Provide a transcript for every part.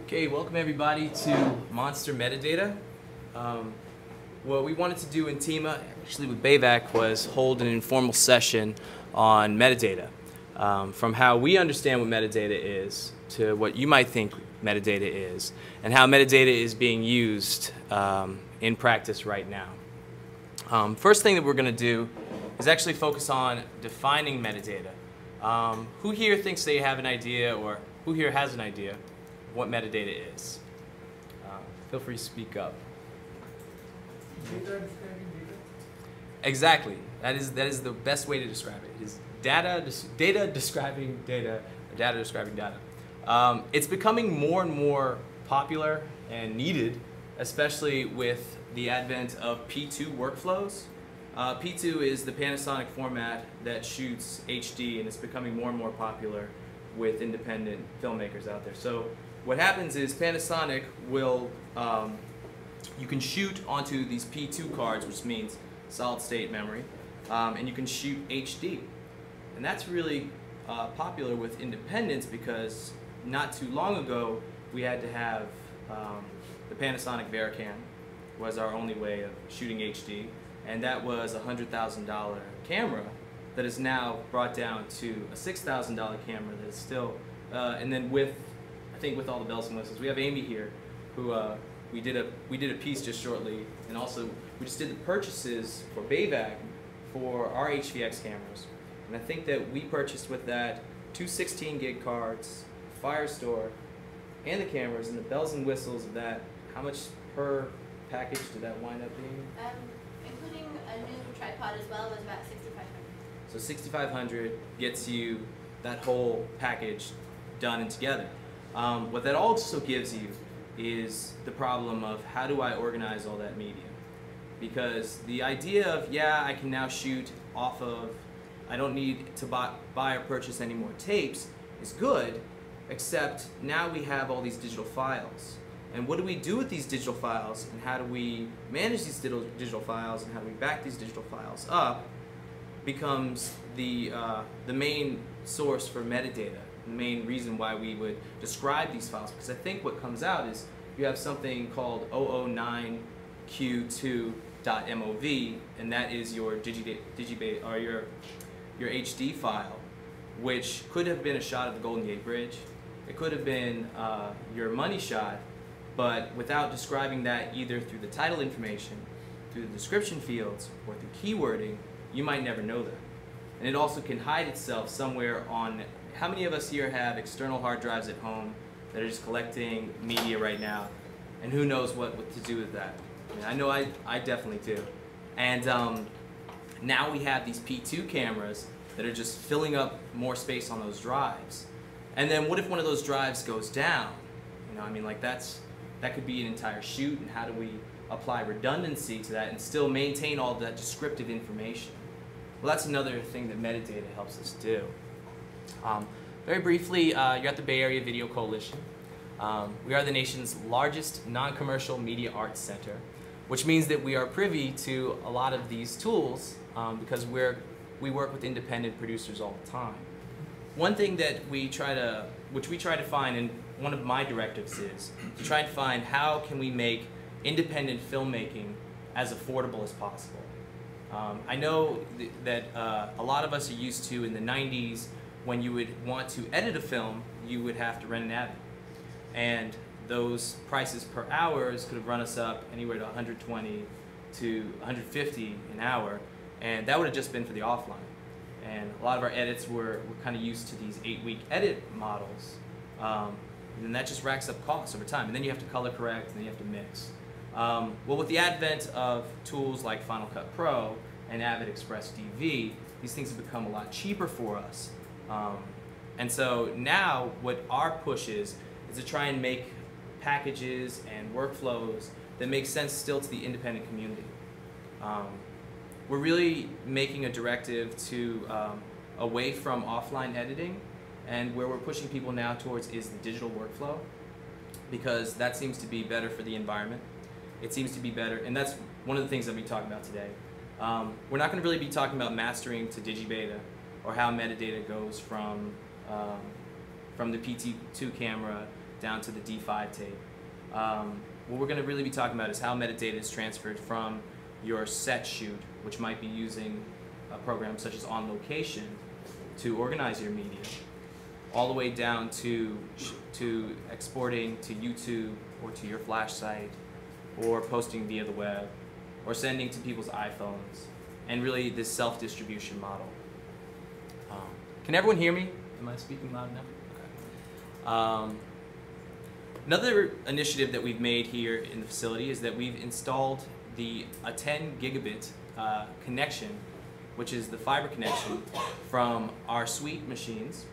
Okay, welcome everybody to Monster Metadata. What we wanted to do in TEMA, actually with BAVC, was hold an informal session on metadata. From how we understand what metadata is to what you might think metadata is, and how metadata is being used in practice right now. First thing that we're going to do is actually focus on defining metadata. Who here thinks they have an idea, or who here has an idea what metadata is? Feel free to speak up. Data describing data? Exactly. That is the best way to describe it. It is data describing data, or data describing data. It's becoming more and more popular and needed, especially with the advent of P2 workflows. P2 is the Panasonic format that shoots HD, and it's becoming more and more popular with independent filmmakers out there. So what happens is Panasonic will, you can shoot onto these P2 cards, which means solid state memory, and you can shoot HD. And that's really popular with independents because not too long ago we had to have the Panasonic Vericam was our only way of shooting HD, and that was a $100,000 camera that is now brought down to a $6,000 camera that is still, and then with, I think with all the bells and whistles, we have Amy here, who we did a piece just shortly, and also we just did the purchases for BAVC for our HVX cameras, and I think that we purchased with that two 16 gig cards, Firestore, and the cameras, and the bells and whistles of that. How much per package did that wind up being? Including a new tripod as well was about $6,500. So $6,500 gets you that whole package done and together. What that also gives you is the problem of how do I organize all that media? Because the idea of, yeah, I can now shoot off of, I don't need to buy or purchase any more tapes is good, except now we have all these digital files. And what do we do with these digital files, and how do we manage these digital files, and how do we back these digital files up becomes the main source for metadata, the main reason why we would describe these files. Because I think what comes out is you have something called 009q2.mov, and that is your digibit or your HD file, which could have been a shot of the Golden Gate Bridge. It could have been your money shot, but without describing that either through the title information, through the description fields, or through keywording, you might never know that. And it also can hide itself somewhere on, how many of us here have external hard drives at home that are just collecting media right now? And who knows what to do with that? I know I definitely do. And now we have these P2 cameras that are just filling up more space on those drives. And then what if one of those drives goes down? You know, I mean, like that could be an entire shoot, and how do we apply redundancy to that and still maintain all that descriptive information? Well, that's another thing that metadata helps us do. Very briefly, you're at the Bay Area Video Coalition. We are the nation's largest non-commercial media arts center, which means that we are privy to a lot of these tools because we work with independent producers all the time. One thing that which we try to find, and one of my directives is to try and find how can we make independent filmmaking as affordable as possible. I know that a lot of us are used to, in the 90s, when you would want to edit a film, you would have to rent an Avid. And those prices per hours could have run us up anywhere to $120 to $150 an hour, and that would have just been for the offline. And a lot of our edits were kind of used to these 8-week edit models, and that just racks up costs over time. And then you have to color correct, and then you have to mix. Well, with the advent of tools like Final Cut Pro and Avid Express DV, these things have become a lot cheaper for us. And so now what our push is to try and make packages and workflows that make sense still to the independent community. We're really making a directive to away from offline editing, and where we're pushing people now towards is the digital workflow, because that seems to be better for the environment. It seems to be better, and that's one of the things that we talk about today. We're not going to really be talking about mastering to digibeta, or how metadata goes from the PT2 camera down to the D5 tape. What we're going to really be talking about is how metadata is transferred from your set shoot, which might be using a program such as On Location to organize your media, all the way down to exporting to YouTube or to your Flash site, or posting via the web, or sending to people's iPhones, and really this self-distribution model. Can everyone hear me? Am I speaking loud enough? Okay. Another initiative that we've made here in the facility is that we've installed a 10 gigabit connection, which is the fiber connection from our suite machines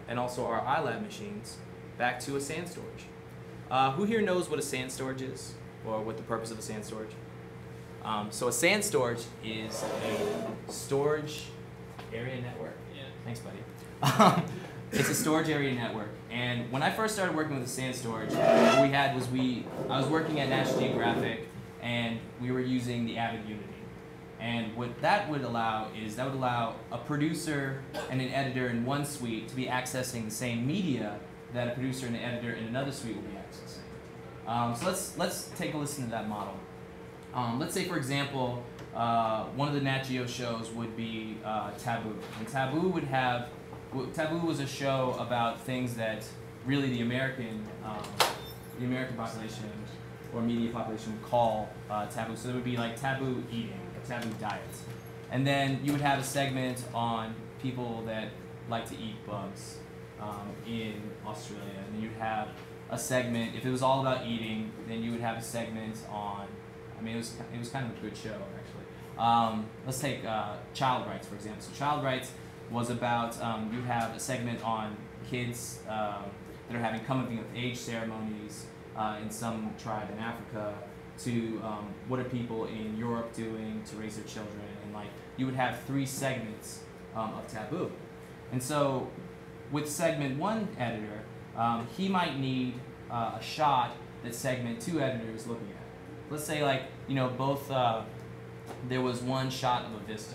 and also our iLab machines back to a SAN storage. Who here knows what a SAN storage is, or what the purpose of a SAN storage? So a SAN storage is a storage area network. Yeah. Thanks, buddy. It's a storage area network, and when I first started working with the SAN storage, what we had was I was working at National Geographic, and we were using the Avid Unity. And what that would allow is a producer and an editor in one suite to be accessing the same media that a producer and an editor in another suite will be accessing. So let's take a listen to that model. Let's say, for example, one of the Nat Geo shows would be Taboo, and Taboo was a show about things that really the American population or media population would call taboo. So there would be like taboo eating, or taboo diets. And then you would have a segment on people that like to eat bugs in Australia. And then you'd have a segment, if it was all about eating, then you would have a segment on, I mean, it was kind of a good show, actually. Let's take child rights, for example. So child rights was about, you'd have a segment on kids that are having coming of age ceremonies in some tribe in Africa, to what are people in Europe doing to raise their children, and like you would have 3 segments of taboo. And so with segment 1 editor, he might need a shot that segment 2 editor is looking at. Let's say, like, you know, both there was one shot of a vista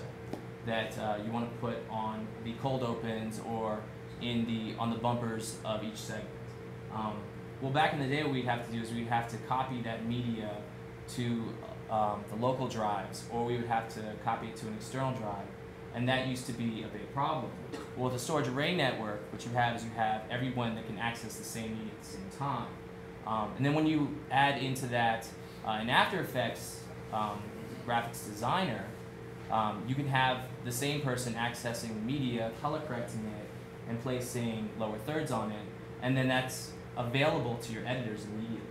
that you want to put on the cold opens or on the bumpers of each segment. Well, back in the day, what we'd have to do is we'd have to copy that media to the local drives, or we would have to copy it to an external drive, and that used to be a big problem. Well, with the storage array network, what you have is you have everyone that can access the same media at the same time. And then when you add into that in After Effects graphics designer, you can have the same person accessing the media, color correcting it, and placing lower thirds on it, and then that's available to your editors immediately.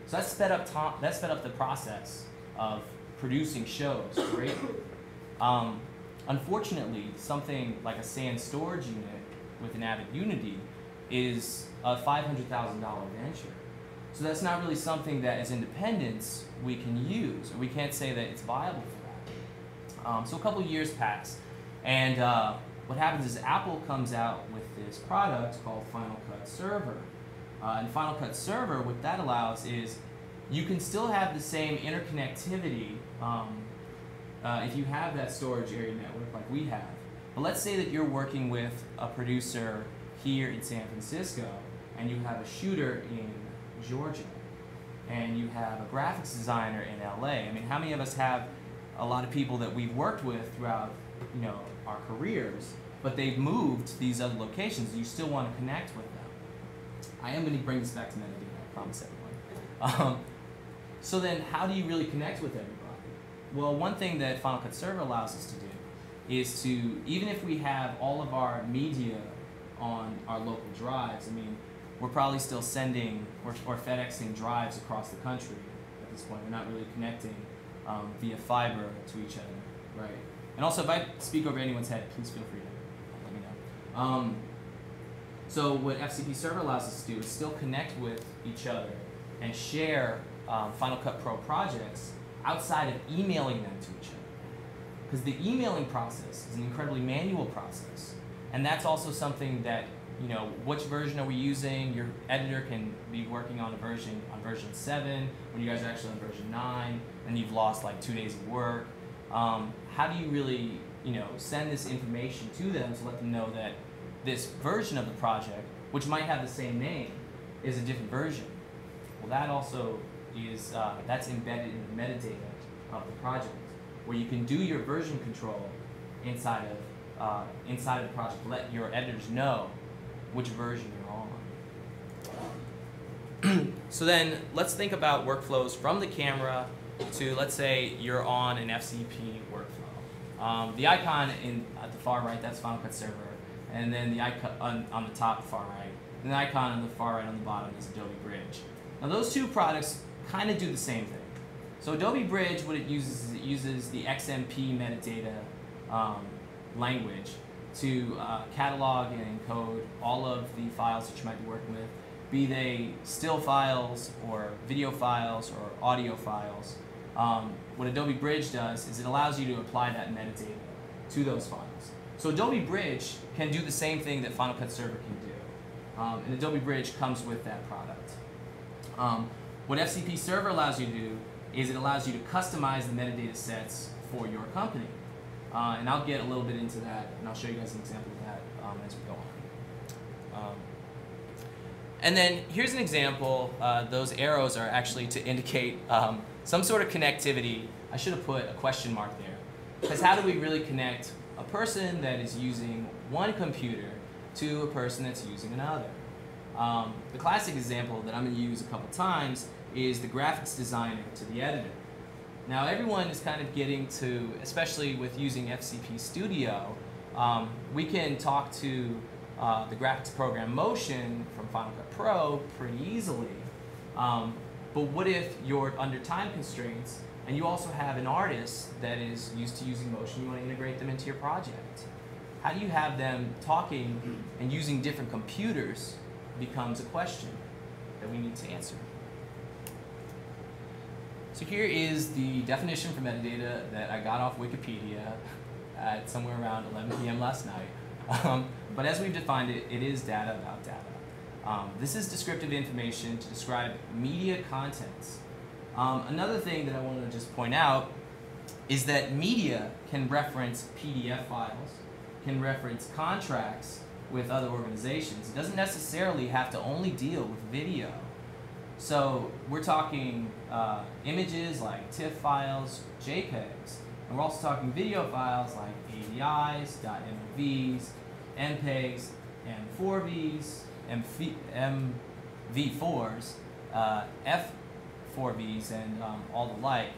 So that sped up the process of producing shows greatly. Unfortunately, something like a SAN storage unit with an Avid Unity is a $500,000 venture. So that's not really something that as independents we can use, or we can't say that it's viable for that. So a couple years pass, and what happens is Apple comes out with this product called Final Cut Server. And Final Cut Server, what that allows is you can still have the same interconnectivity if you have that storage area network like we have. But let's say that you're working with a producer here in San Francisco, and you have a shooter in Georgia, and you have a graphics designer in LA. I mean, how many of us have a lot of people that we've worked with throughout, you know, our careers, but they've moved to these other locations? You still want to connect with them. I am going to bring this back to metadata, I promise everyone. So then, how do you really connect with everybody? Well, one thing that Final Cut Server allows us to do is to, even if we have all of our media on our local drives, I mean, we're probably still sending or FedExing drives across the country at this point. We're not really connecting via fiber to each other, right? And also, if I speak over anyone's head, please feel free to let me know. So what FCP Server allows us to do is still connect with each other and share Final Cut Pro projects outside of emailing them to each other. Because the emailing process is an incredibly manual process. And that's also something that, you know, which version are we using? Your editor can be working on version 7 when you guys are actually on version 9, and you've lost like 2 days of work. How do you really, you know, send this information to them to let them know that this version of the project, which might have the same name, is a different version. Well, that also is that's embedded in the metadata of the project, where you can do your version control inside of the project. Let your editors know which version you're on. So then let's think about workflows from the camera to, let's say you're on an FCP workflow. The icon at the far right, that's Final Cut Server, and then the icon on the top, far right, and the icon on the far right on the bottom is Adobe Bridge. Now those two products kind of do the same thing. So Adobe Bridge, what it uses is it uses the XMP metadata language to catalog and encode all of the files that you might be working with, be they still files or video files or audio files. What Adobe Bridge does is it allows you to apply that metadata to those files. So Adobe Bridge can do the same thing that Final Cut Server can do. And Adobe Bridge comes with that product. What FCP Server allows you to do is it allows you to customize the metadata sets for your company. And I'll get a little bit into that, and I'll show you guys an example of that as we go on. And then here's an example. Those arrows are actually to indicate some sort of connectivity. I should have put a question mark there. Because how do we really connect a person that is using one computer to a person that's using another? The classic example that I'm going to use a couple times is the graphics designer to the editor. Now everyone is kind of getting to, especially with using FCP Studio, we can talk to the graphics program Motion from Final Cut Pro pretty easily. But what if you're under time constraints and you also have an artist that is used to using Motion, you want to integrate them into your project? How do you have them talking and using different computers becomes a question that we need to answer. So here is the definition for metadata that I got off Wikipedia at somewhere around 11 p.m. last night. But as we've defined it, it is data about data. This is descriptive information to describe media contents. Another thing that I want to just point out is that media can reference PDF files, can reference contracts with other organizations. It doesn't necessarily have to only deal with video. So we're talking images like TIFF files, JPEGs, and we're also talking video files like AVIs, .mvs, MPEGs, M4Vs, MV4s, F4Vs, and all the like.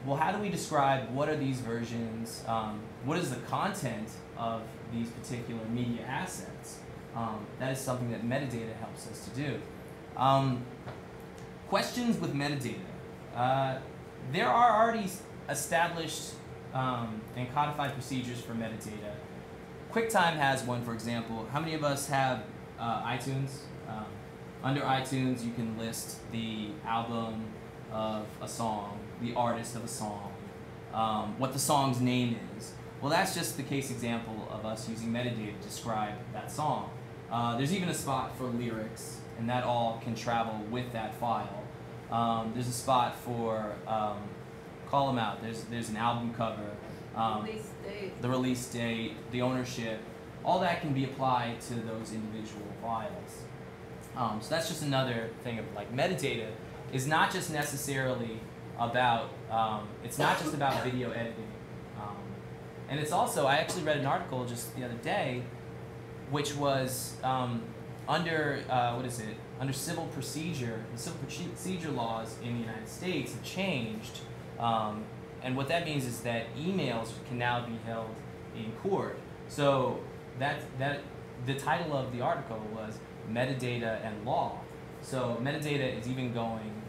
Well, how do we describe what are these versions? What is the content of these particular media assets? That is something that metadata helps us to do. Questions with metadata. There are already established and codified procedures for metadata. QuickTime has one, for example. How many of us have iTunes? Under iTunes, you can list the album of a song, the artist of a song, what the song's name is. Well, that's just the case example of us using metadata to describe that song. There's even a spot for lyrics, and that all can travel with that file. There's a spot for, call them out, there's an album cover, Release date. the release date, the ownership, all that can be applied to those individual files. So that's just another thing of like metadata is not just necessarily about, it's not just about video editing. And it's also, I actually read an article just the other day, which was under, under civil procedure, the civil procedure laws in the United States have changed. And what that means is that emails can now be held in court. So the title of the article was Metadata and Law. So metadata is even going,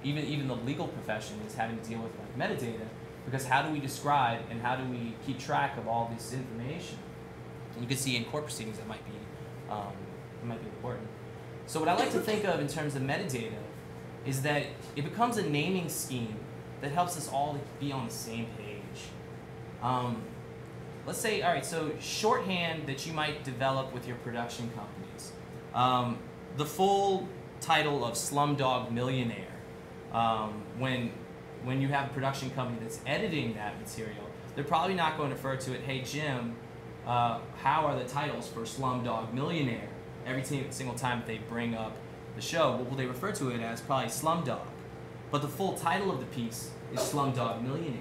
even the legal profession is having to deal with like metadata, because how do we describe and how do we keep track of all this information? And you can see in court proceedings that might be important. So what I like to think of in terms of metadata is that it becomes a naming scheme that helps us all be on the same page. Let's say, all right, so shorthand that you might develop with your production companies. The full title of Slumdog Millionaire, when you have a production company that's editing that material, they're probably not going to refer to it, hey Jim, how are the titles for Slumdog Millionaire? Every single time that they bring up the show, what will they refer to it as? Probably Slumdog. But the full title of the piece is Slumdog Millionaire.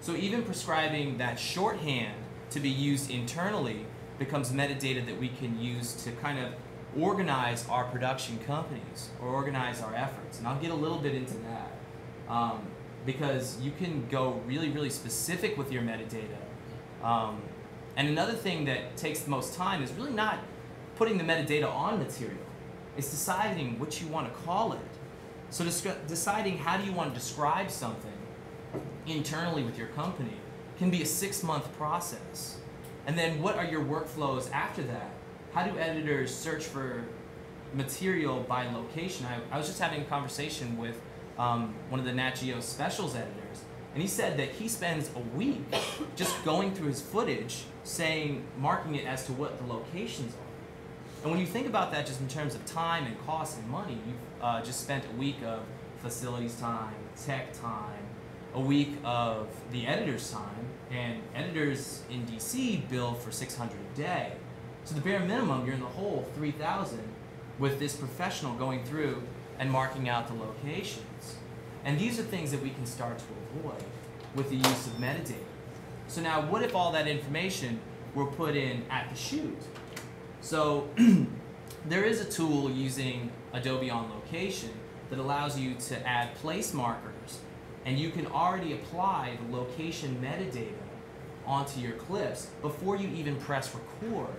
So even prescribing that shorthand to be used internally becomes metadata that we can use to kind of organize our production companies or organize our efforts. And I'll get a little bit into that because you can go really, really specific with your metadata. And another thing that takes the most time is really not putting the metadata on material. It's deciding what you want to call it. So deciding how do you want to describe something internally with your company can be a 6-month process. And then what are your workflows after that? How do editors search for material by location? I was just having a conversation with one of the Nat Geo Specials editors, and he said that he spends a week just going through his footage, marking it as to what the locations are. And when you think about that just in terms of time and cost and money, you've just spent a week of facilities time, tech time, a week of the editor's time, and editors in DC bill for $600 a day. So the bare minimum, you're in the hole $3,000 with this professional going through and marking out the locations. And these are things that we can start to avoid with the use of metadata. So now what if all that information were put in at the shoot? So there is a tool using Adobe On Location that allows you to add place markers, and you can already apply the location metadata onto your clips before you even press record,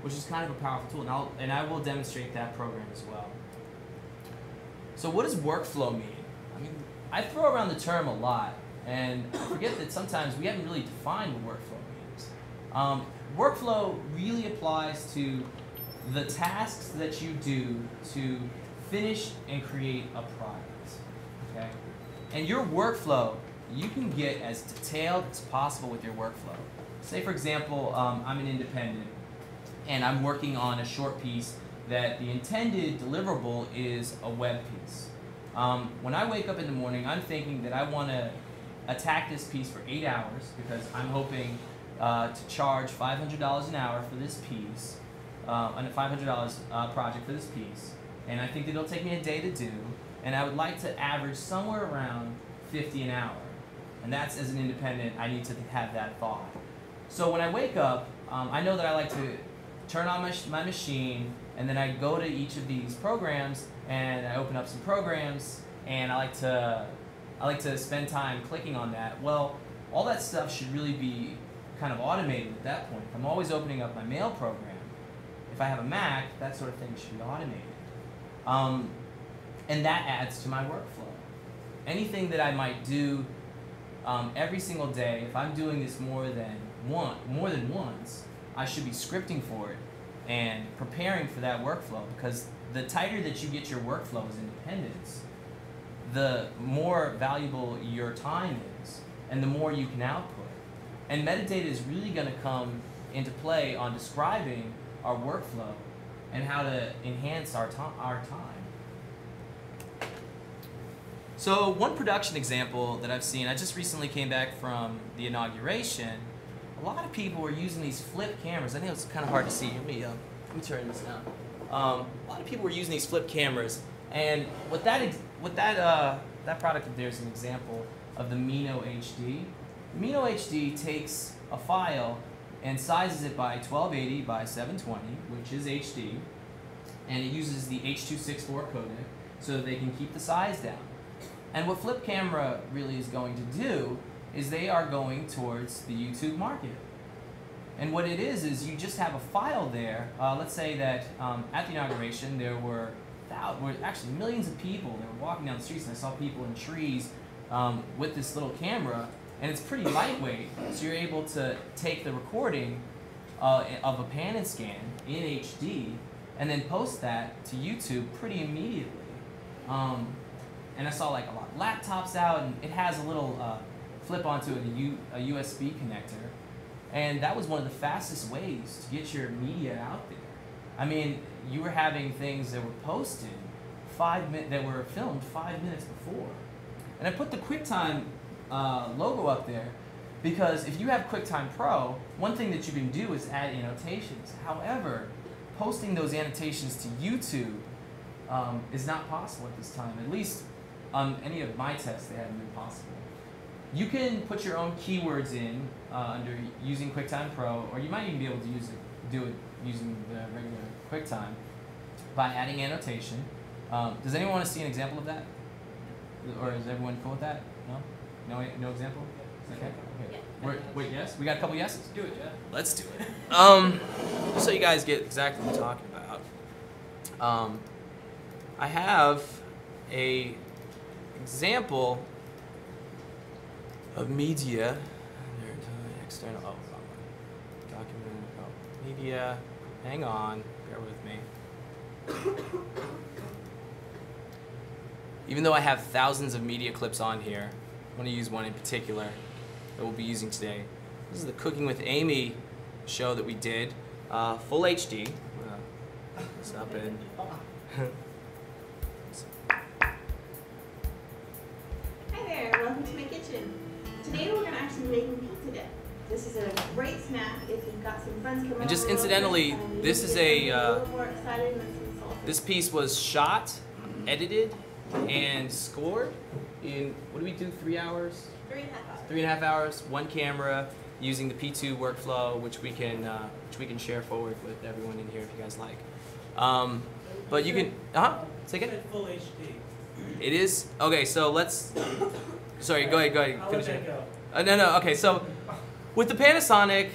which is kind of a powerful tool, and I will demonstrate that program as well. So what does workflow mean? I mean, I throw around the term a lot, and I forget that sometimes we haven't really defined what workflow means. Workflow really applies to the tasks that you do to finish and create a product, okay? And your workflow, you can get as detailed as possible with your workflow. Say, for example, I'm an independent, and I'm working on a short piece that the intended deliverable is a web piece. When I wake up in the morning, I'm thinking that I want to attack this piece for 8 hours because I'm hoping to charge $500 an hour for this piece, on a $500 project for this piece, and I think that it'll take me a day to do, and I would like to average somewhere around 50 an hour, and that's, as an independent, I need to have that thought. So when I wake up, I know that I like to turn on my machine, and then I go to each of these programs, and I open up some programs, and I like to spend time clicking on that. Well, all that stuff should really be kind of automated at that point. If I'm always opening up my mail program, if I have a Mac, that sort of thing should be automated. And that adds to my workflow. Anything that I might do every single day, if I'm doing this more than once, I should be scripting for it and preparing for that workflow, because the tighter that you get your workflow as independence, the more valuable your time is and the more you can output. And metadata is really going to come into play on describing our workflow and how to enhance our time. So one production example that I've seen, I just recently came back from the inauguration. A lot of people were using these flip cameras. I think it's kind of hard to see. Let me turn this down. A lot of people were using these flip cameras, and that product up there is an example of the Mino HD. The Mino HD takes a file and sizes it by 1280 by 720, which is HD, and it uses the H.264 codec so that they can keep the size down. And what Flip Camera really is going to do is they are going towards the YouTube market. And what it is you just have a file there. Let's say that at the inauguration there were actually millions of people that were walking down the streets, and I saw people in trees with this little camera, and it's pretty lightweight, so you're able to take the recording of a pan and scan in HD and then post that to YouTube pretty immediately. And I saw like a lot of laptops out, and it has a little flip onto a USB connector, and that was one of the fastest ways to get your media out there. I mean, you were having things that were posted that were filmed 5 minutes before. And I put the QuickTime logo up there because if you have QuickTime Pro, one thing that you can do is add annotations. However, posting those annotations to YouTube is not possible at this time. At least on any of my tests, they haven't been possible. You can put your own keywords in under using QuickTime Pro, or you might even be able to do it using the regular QuickTime by adding annotation. Does anyone want to see an example of that? Or is everyone cool with that? No? No example? Okay. Wait, yes? We got a couple yeses? Do it, Jeff. Let's do it. Just so you guys get exactly what I'm talking about. I have a example of media. External. Oh, wrong one. Document. Oh, media. Hang on. Bear with me. Even though I have thousands of media clips on here, I want to use one in particular that we'll be using today. This is the Cooking with Amy show that we did, full HD. This up in. Hi there, welcome to my kitchen. Today we're going to actually be making pizza dip. This is a great snack if you've got some friends coming over. And just incidentally, this is a little more excited with some salt. this piece was shot, edited, and scored in, what do we do, 3 hours? 3.5 hours. 3.5 hours, one camera, using the P2 workflow, which we can share forward with everyone in here if you guys like. But you can, say again? Full HD. It is, okay, so let's, sorry, go ahead, I'll finish let it. that go. No, okay, so with the Panasonic,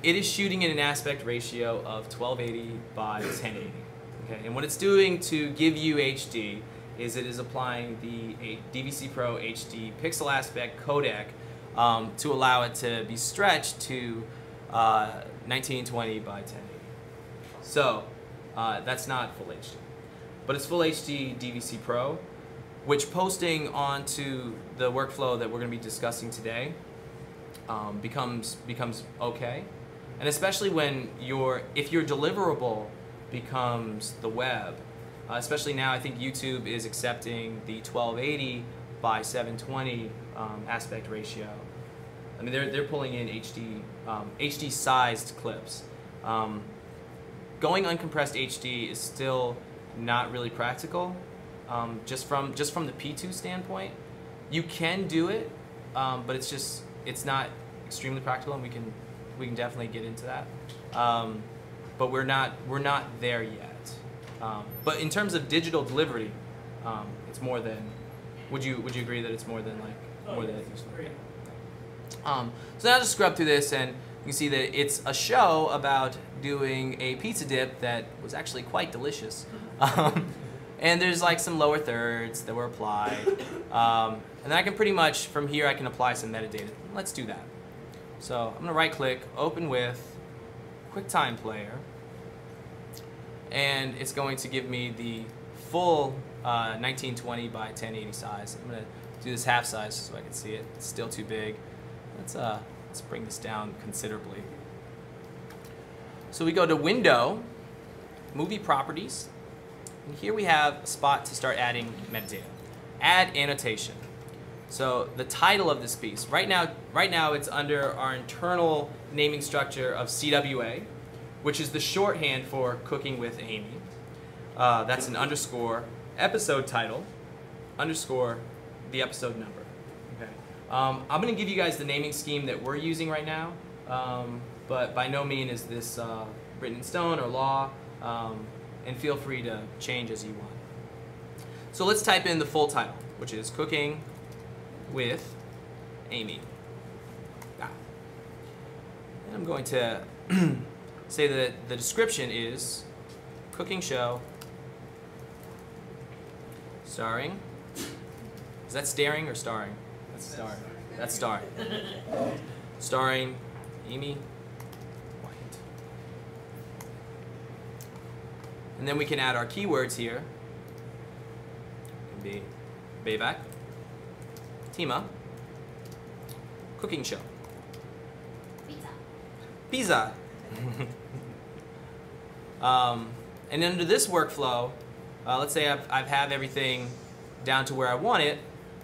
it is shooting in an aspect ratio of 1280 by 1080. Okay, and what it's doing to give you HD is it is applying the DVC Pro HD pixel aspect codec to allow it to be stretched to 1920 by 1080. So that's not full HD, but it's full HD DVC Pro, which posting onto the workflow that we're going to be discussing today becomes okay, and especially when if your deliverable becomes the web. Especially now, I think YouTube is accepting the 1280 by 720 aspect ratio. I mean, they're pulling in HD sized clips. Going uncompressed HD is still not really practical. Just from the P2 standpoint, you can do it, but it's not extremely practical, and we can definitely get into that. But we're not there yet. But in terms of digital delivery, it's more than. Would you agree that it's more than more than it used to be? So now just scrub through this, and you can see that it's a show about doing a pizza dip that was actually quite delicious. And there's like some lower thirds that were applied, and then I can pretty much from here I can apply some metadata. Let's do that. So I'm gonna right click, open with QuickTime Player. And it's going to give me the full 1920 by 1080 size. I'm going to do this half size so I can see it. It's still too big. Let's bring this down considerably. So we go to Window, Movie Properties, and here we have a spot to start adding metadata. Add annotation. So the title of this piece, right now it's under our internal naming structure of CWA, which is the shorthand for Cooking with Amy. That's an underscore episode title, underscore the episode number. Okay. I'm going to give you guys the naming scheme that we're using right now, but by no means is this written in stone or law, and feel free to change as you want. So let's type in the full title, which is Cooking with Amy. And I'm going to say that the description is cooking show starring. Is that staring or starring? That's starring. That's starring. Starring Amy White. And then we can add our keywords here. It can be BAVC, Tima, cooking show. Pizza. Pizza. And under this workflow, let's say I have everything down to where I want it.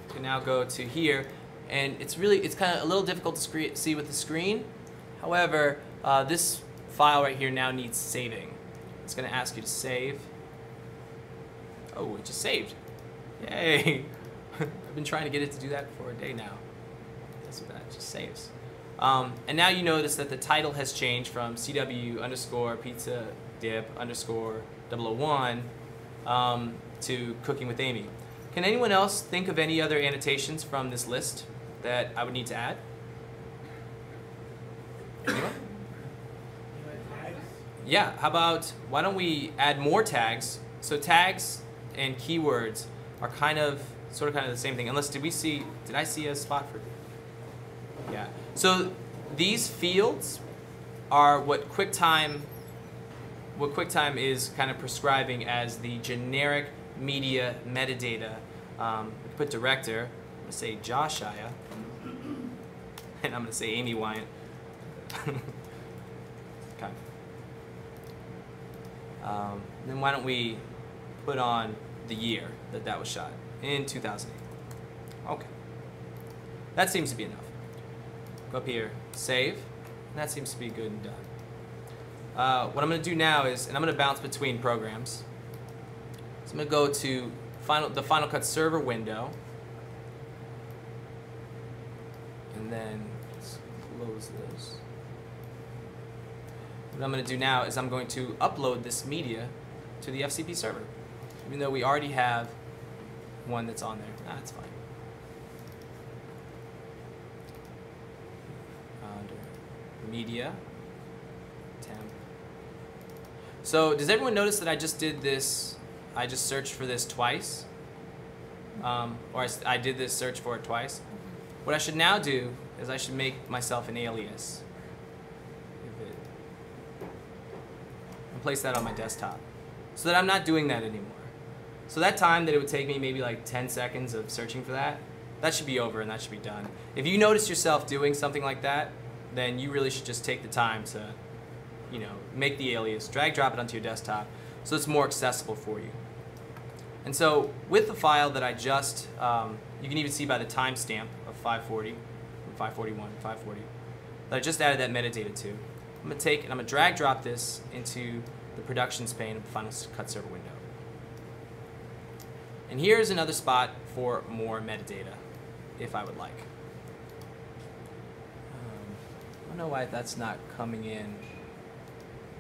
I can now go to here, and it's kind of a little difficult to see with the screen. However, this file right here now needs saving. It's going to ask you to save. Oh, it just saved. Yay. I've been trying to get it to do that for a day now. That's what that just saves. And now you notice that the title has changed from CW_pizza_dip_001 to Cooking with Amy. Can anyone else think of any other annotations from this list that I would need to add? Anyone? Yeah, how about, why don't we add more tags? So tags and keywords are kind of the same thing. Unless, did I see a spot for, yeah. So these fields are what QuickTime is kind of prescribing as the generic media metadata. Put director, I'm gonna say Josh Shia, and I'm gonna say Amy Wyant. Okay. Then why don't we put on the year that was shot, in 2008. Okay. That seems to be enough. Go up here, save, and that seems to be good and done. What I'm going to do now is, and I'm going to bounce between programs. So I'm going to go to the Final Cut Server window, and then let's close this. What I'm going to do now is I'm going to upload this media to the FCP server, even though we already have one that's on there. That's fine. Under media, temp. So does everyone notice that I just did this? I just searched for this twice, or I did this search for it twice. What I should now do is I should make myself an alias and place that on my desktop, so that I'm not doing that anymore. So that time that it would take me maybe like 10 seconds of searching for that should be over and that should be done. If you notice yourself doing something like that, then you really should just take the time to, make the alias, drag drop it onto your desktop so it's more accessible for you. And so with the file that I just, you can even see by the timestamp of 540, 541, 540, that I just added that metadata to. I'm going to take and I'm going to drag drop this into the productions pane of the Final Cut Server window. And here's another spot for more metadata, if I would like. I don't know why that's not coming in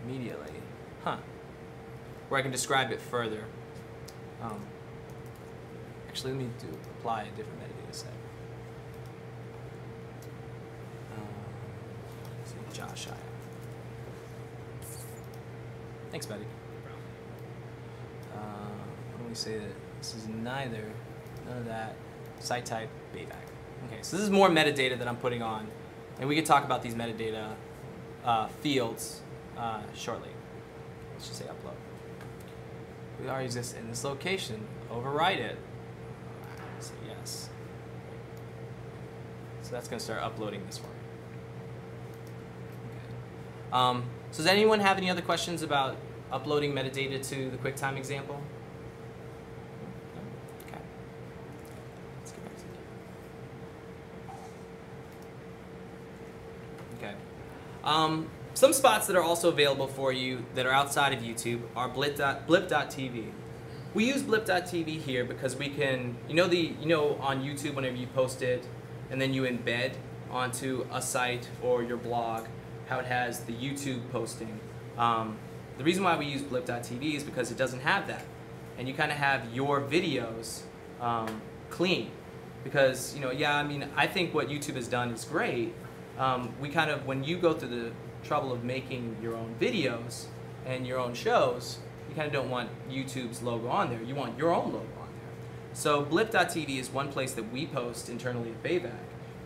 immediately. Where I can describe it further. Actually, let me apply a different metadata set. Let's see, Josh Shia. Thanks, buddy. Why don't we say that this is none of that, site type, BAVC. Okay, so this is more metadata that I'm putting on, and we can talk about these metadata fields shortly. Let's just say upload. We already exist in this location. Overwrite it. Say yes. So that's going to start uploading this for me. Okay. So does anyone have any other questions about uploading metadata to the QuickTime example? Okay. Let's get back to it. Okay. Some spots that are also available for you that are outside of YouTube are Blipped.tv. We use Blipped.tv here because we can, on YouTube whenever you post it and then you embed onto a site or your blog, how it has the YouTube posting. The reason why we use Blipped.tv is because it doesn't have that. And you kind of have your videos clean. Because, I think what YouTube has done is great. When you go through the trouble of making your own videos and your own shows, you kind of don't want YouTube's logo on there. You want your own logo on there. So Blipped.tv is one place that we post internally at BAVC.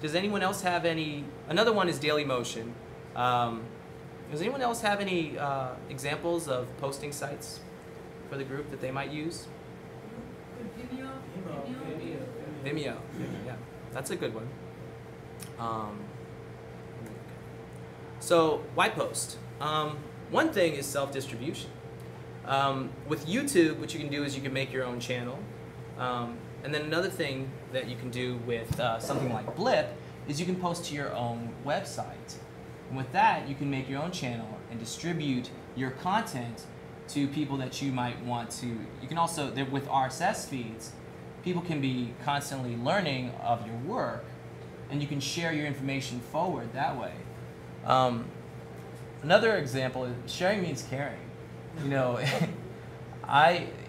Does anyone else have any? Another one is Daily Motion. Does anyone else have any examples of posting sites for the group that they might use? Vimeo. Yeah, that's a good one. So why post? One thing is self-distribution. With YouTube, what you can do is you can make your own channel. And then another thing that you can do with something like Blip is you can post to your own website. And with that, you can make your own channel and distribute your content to people that you might want to. You can also, with RSS feeds, people can be constantly learning of your work, and you can share your information forward that way. Another example is sharing means caring. You know,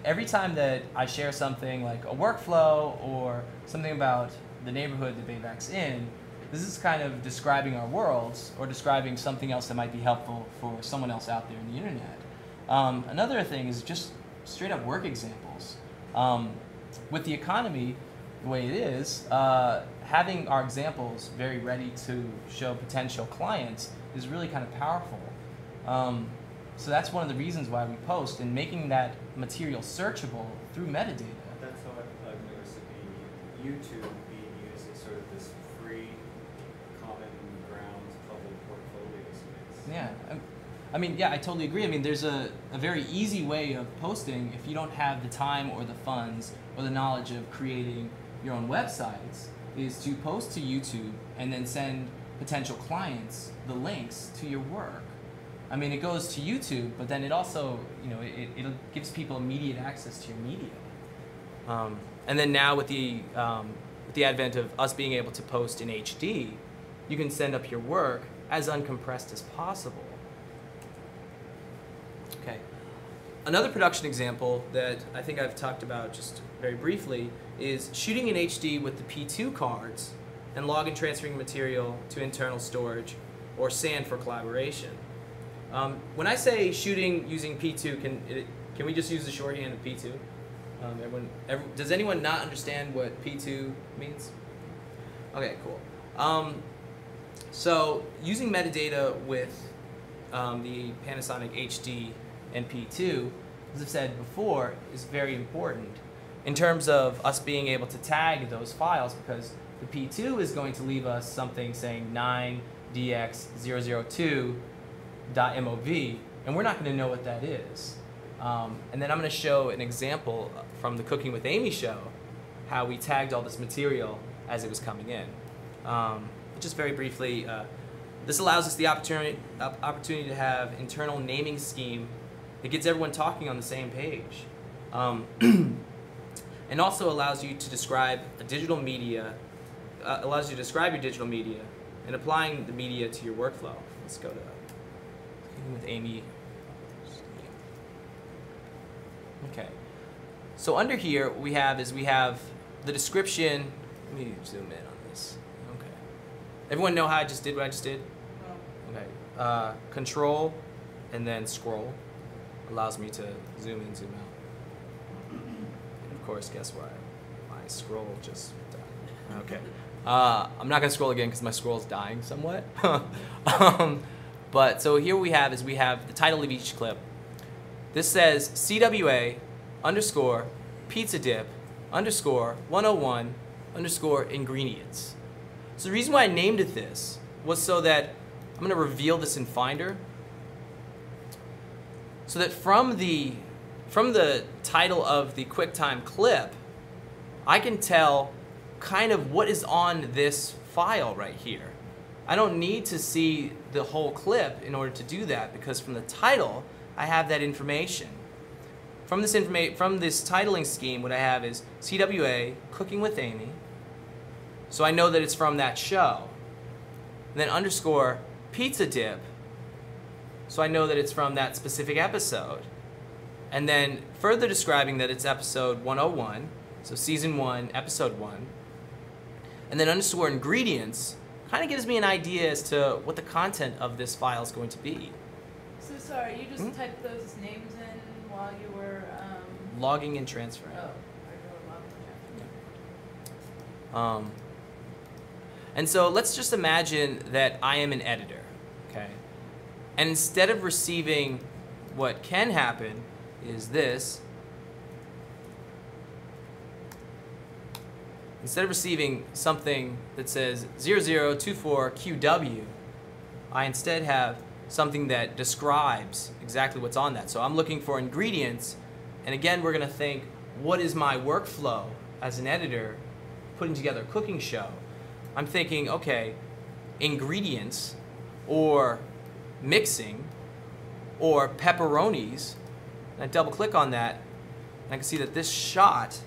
every time that I share something like a workflow or something about the neighborhood that BAVC's in, this is kind of describing our worlds or describing something else that might be helpful for someone else out there in the internet. Another thing is just straight up work examples. With the economy the way it is, having our examples very ready to show potential clients is really kind of powerful. So that's one of the reasons why we post, and making that material searchable through metadata. That's how I've noticed it being YouTube being used as sort of this free, common ground public portfolio space. Yeah, I mean, yeah, I totally agree. I mean, there's a very easy way of posting if you don't have the time or the funds or the knowledge of creating your own websites, is to post to YouTube and then send potential clients the links to your work. I mean, it goes to YouTube, but then it also, you know, it gives people immediate access to your media. And then now with the advent of us being able to post in HD, you can send up your work as uncompressed as possible. Okay. Another production example that I think I've talked about just very briefly is shooting in HD with the P2 cards and log and transferring material to internal storage or SAN for collaboration. When I say shooting using P2, can we just use the shorthand of P2? Does anyone not understand what P2 means? Okay, cool. So using metadata with the Panasonic HD and P2, as I've said before, is very important in terms of us being able to tag those files, because the P2 is going to leave us something saying 9dx002.mov, and we're not going to know what that is. And then I'm going to show an example from the Cooking with Amy show, how we tagged all this material as it was coming in. Just very briefly, this allows us the opportunity to have internal naming scheme. It gets everyone talking on the same page. And also allows you to describe a digital media, allows you to describe your digital media and applying the media to your workflow. Let's go to Cooking with Amy. Okay. So under here, what we have the description. Let me zoom in on this. Okay. Everyone know how I just did what I just did? No. Okay. Control and then scroll allows me to zoom in, zoom out. And of course, guess what? My scroll just died. Okay. I'm not going to scroll again because my scroll's dying somewhat. But so here we have the title of each clip. This says CWA _ pizza dip _ 101 _ ingredients. So the reason why I named it this was so that I'm going to reveal this in Finder, so that from the title of the QuickTime clip, I can tell kind of what is on this file right here. I don't need to see the whole clip in order to do that, because from the title, I have that information. From this titling scheme, what I have is CWA, Cooking with Amy, so I know that it's from that show. And then _ pizza dip, so I know that it's from that specific episode. And then further describing that it's episode 101, so season 1, episode 1. And then _ ingredients kind of gives me an idea as to what the content of this file is going to be. So sorry, you just typed those names in while you were logging and transferring. Oh, I wrote logging and transferring. And so let's just imagine that I am an editor, okay? And instead of receiving, what can happen is this. Instead of receiving something that says 0024QW, I instead have something that describes exactly what's on that. So I'm looking for ingredients, and again, we're going to think, what is my workflow as an editor putting together a cooking show? I'm thinking, okay, ingredients or mixing or pepperonis and I double click on that, and I can see that this shot,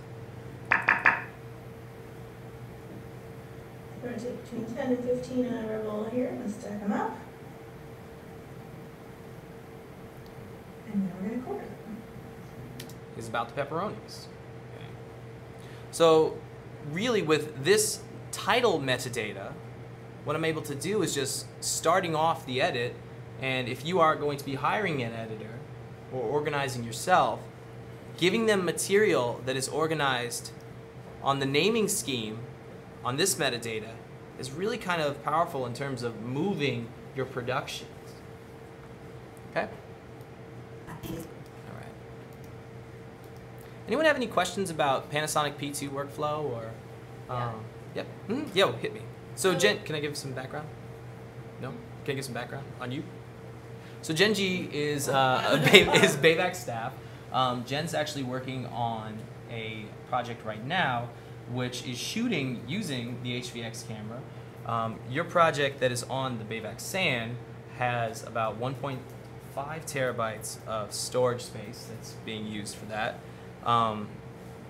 We're going to take between 10 and 15 on our roll here and stack them up. And then we're going to quarter them. is about the pepperonis. Okay. So really with this title metadata, what I'm able to do is just starting off the edit, and if you are going to be hiring an editor or organizing yourself, giving them material that is organized on the naming scheme on this metadata is really kind of powerful in terms of moving your productions. Okay? All right. Anyone have any questions about Panasonic P2 workflow or? Yep. Yo, hit me. So Jen, can I give some background? No? Can I give some background on you? So Jen G is is BAVC staff. Jen's actually working on a project right now which is shooting using the HVX camera. Your project that is on the BAVC SAN has about 1.5 terabytes of storage space that's being used for that.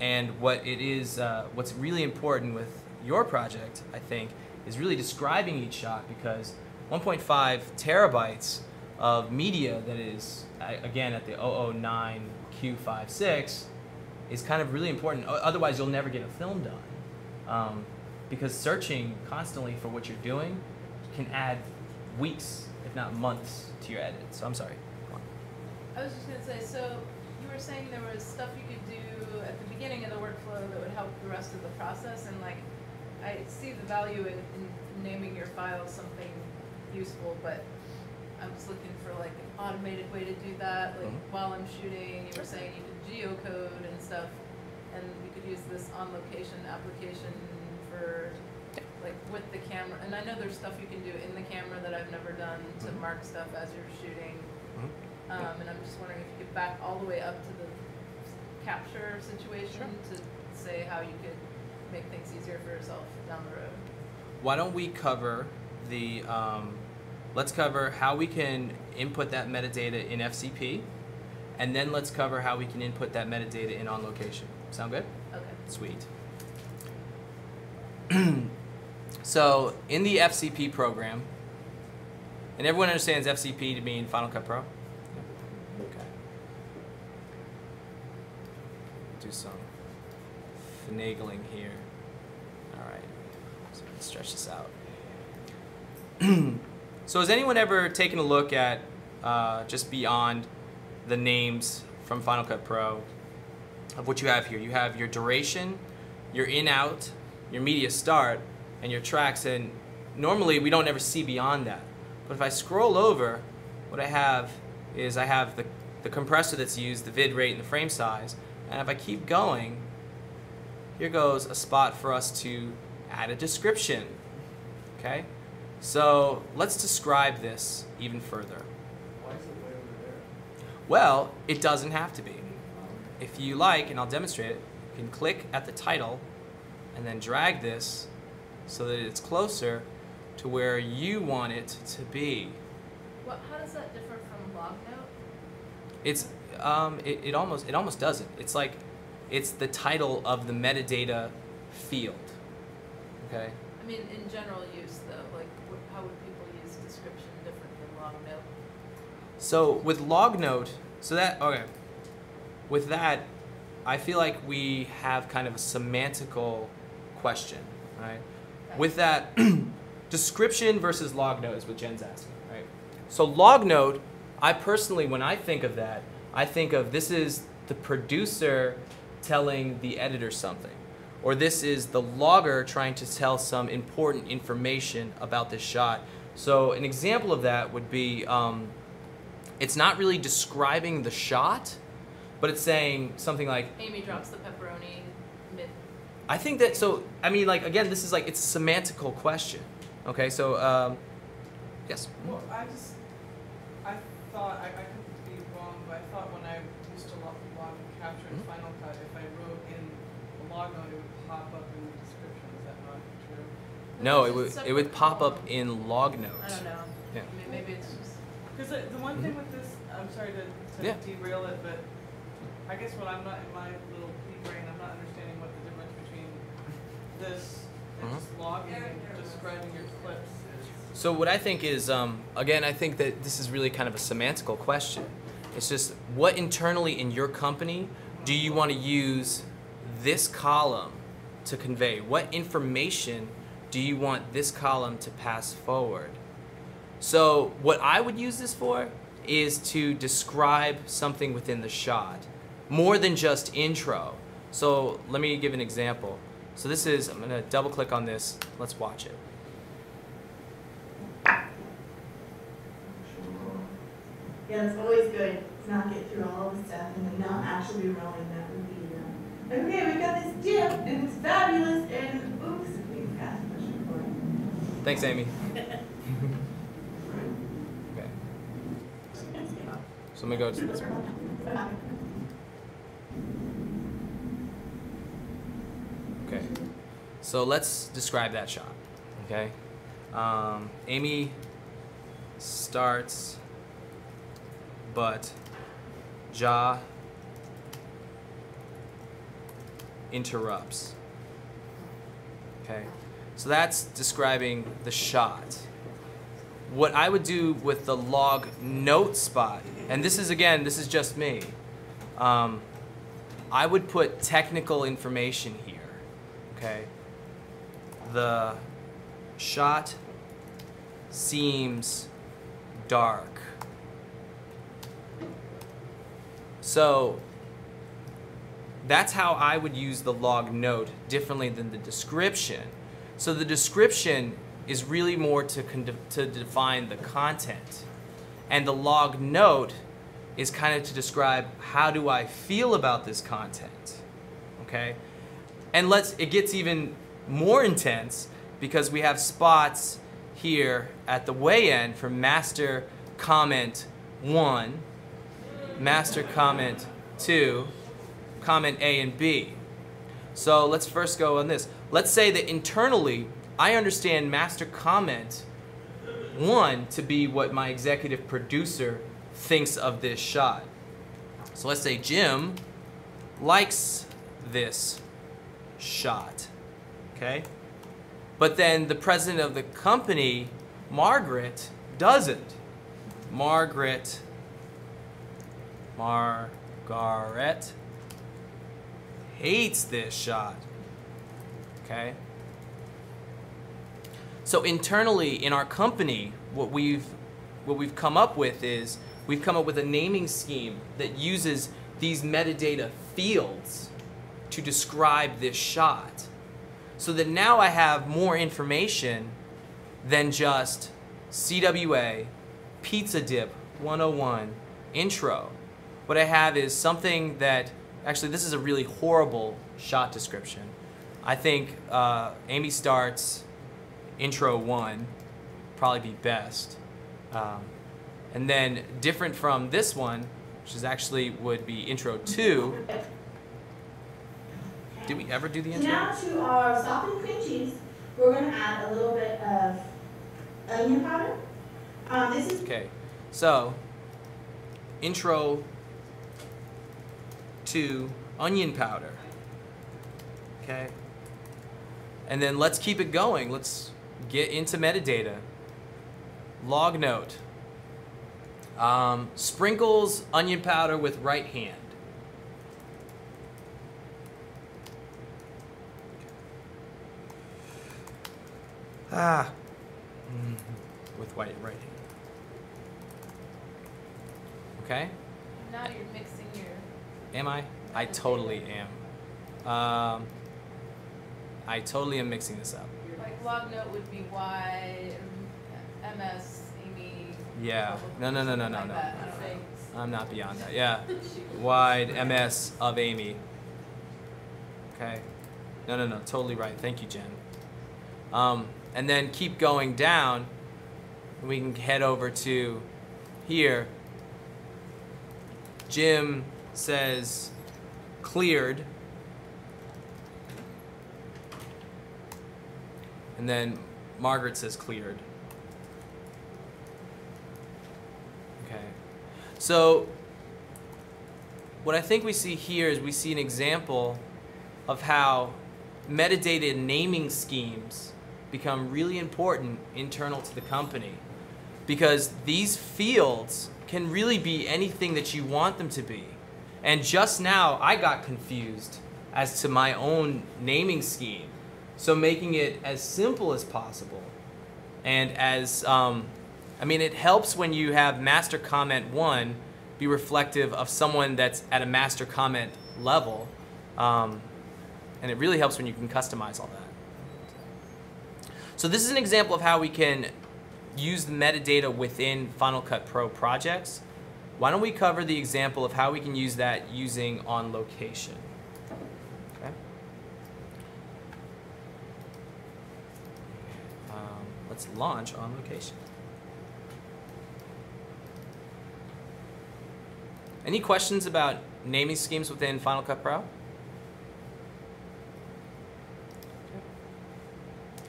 And what it is, what's really important with your project, I think, is really describing each shot, because 1.5 terabytes of media that is, again, at the 009Q56 is kind of really important. Otherwise, you'll never get a film done. Because searching constantly for what you're doing can add weeks, if not months, to your edit. So I'm sorry. Go on. I was just going to say, so you were saying there was stuff you could do at the beginning of the workflow that would help the rest of the process, and like, I see the value in naming your files something useful, but I'm just looking for like an automated way to do that. Like while I'm shooting, you were saying you could geocode and stuff, and you could use this on location application for like with the camera. And I know there's stuff you can do in the camera that I've never done to mark stuff as you're shooting. And I'm just wondering if you could back all the way up to the capture situation to say how you could make things easier for yourself down the road. Why don't we cover the, let's cover how we can input that metadata in FCP, and then let's cover how we can input that metadata in on location. Sound good? Okay. Sweet. So in the FCP program, and everyone understands FCP to mean Final Cut Pro? Okay. Do some finagling here. All right, so let's stretch this out. So has anyone ever taken a look at just beyond the names from Final Cut Pro of what you have here? You have your duration, your in-out, your media start, and your tracks, and normally we don't ever see beyond that. But if I scroll over, what I have is I have the compressor that's used, the vid rate, and the frame size, and if I keep going, here goes a spot for us to add a description. Okay? So let's describe this even further. Why is it way over there? Well, it doesn't have to be. If you like, and I'll demonstrate it, you can click at the title and then drag this so that it's closer to where you want it to be. How does that differ from log note? It's it almost doesn't. It's like it's the title of the metadata field. Okay. I mean, in general use though, like how would people use description different than log note? So with log note, with that, I feel like we have kind of a semantical question, right? Okay. With that, description versus log note is what Jen's asking, right? So log note, I personally, when I think of that, I think of this is the producer telling the editor something, or this is the logger trying to tell some important information about this shot. So an example of that would be, it's not really describing the shot, but it's saying something like, Amy drops the pepperoni mid. I think that, so, I mean, like, again, this is like, it's a semantical question. Okay, so, yes? Well, I thought, I could be wrong, but I thought when I used to log and capture in Final Cut, if I wrote in the log note, it would pop up in the description. Is that not true? No, it would pop up in log note. I don't know. Yeah. I mean, maybe it's just. Because the one thing with this, I'm sorry to Yeah. derail it, but I guess what I'm not, in my little pea brain, I'm not understanding what the difference between this and just logging and describing your clips is. So what I think is, again, I think that this is really kind of a semantical question. It's just what internally in your company do you want to use this column to convey? What information do you want this column to pass forward? So what I would use this for is to describe something within the shot, more than just intro. So let me give an example. So this is, I'm going to double click on this. Let's watch it. Yeah, it's always good to not get through all the stuff and then not actually rolling. That would be, okay, we got this GIF and it's fabulous and oops, we forgot to push record. Thanks, Amy. Okay. So let me go to this one. Okay. So let's describe that shot. Okay. Amy starts, but Ja interrupts. Okay. So that's describing the shot. What I would do with the log note spot, and this is, again, this is just me, I would put technical information here. Okay. The shot seems dark. So that's how I would use the log note differently than the description. So the description is really more to define the content. And the log note is kind of to describe how do I feel about this content. Okay? And it gets even more intense because we have spots here at the way end for master comment 1, master comment 2, comment A and B. So let's first go on this. Let's say that internally I understand master comment 1 to be what my executive producer thinks of this shot. So let's say Jim likes this shot, okay? But then the president of the company, Margaret, doesn't. Margaret hates this shot, okay? So internally in our company, what we've come up with is we've come up with a naming scheme that uses these metadata fields to describe this shot. So that now I have more information than just CWA, Pizza Dip 101, intro. What I have is something that, actually this is a really horrible shot description. I think Amy starts intro 1, probably be best. And then different from this one, which is actually would be intro 2. Did we ever do the intro? Now to our softened cream cheese, we're going to add a little bit of onion powder. This is okay. So intro 2, onion powder. Okay. And then let's keep it going. Let's get into metadata. Log note. Sprinkles onion powder with right hand. With right hand. Okay? Now you're mixing your... Am I? I totally am. I totally am mixing this up. Like log note would be Y, MS, Amy. Yeah. No. Like that, I don't know. I'm not beyond that. Yeah. Wide MS of Amy. Okay. No. Totally right. Thank you, Jen. And then keep going down. We can head over to here. Jim says cleared. And then Margaret says cleared. Okay. So what I think we see here is we see an example of how metadata naming schemes become really important internal to the company, because these fields can really be anything that you want them to be. And just now I got confused as to my own naming scheme. So making it as simple as possible, and as, I mean, it helps when you have master comment 1 be reflective of someone that's at a master comment level. And it really helps when you can customize all that. So this is an example of how we can use the metadata within Final Cut Pro projects. Why don't we cover the example of how we can use that using on location? Okay. Let's launch on location. Any questions about naming schemes within Final Cut Pro?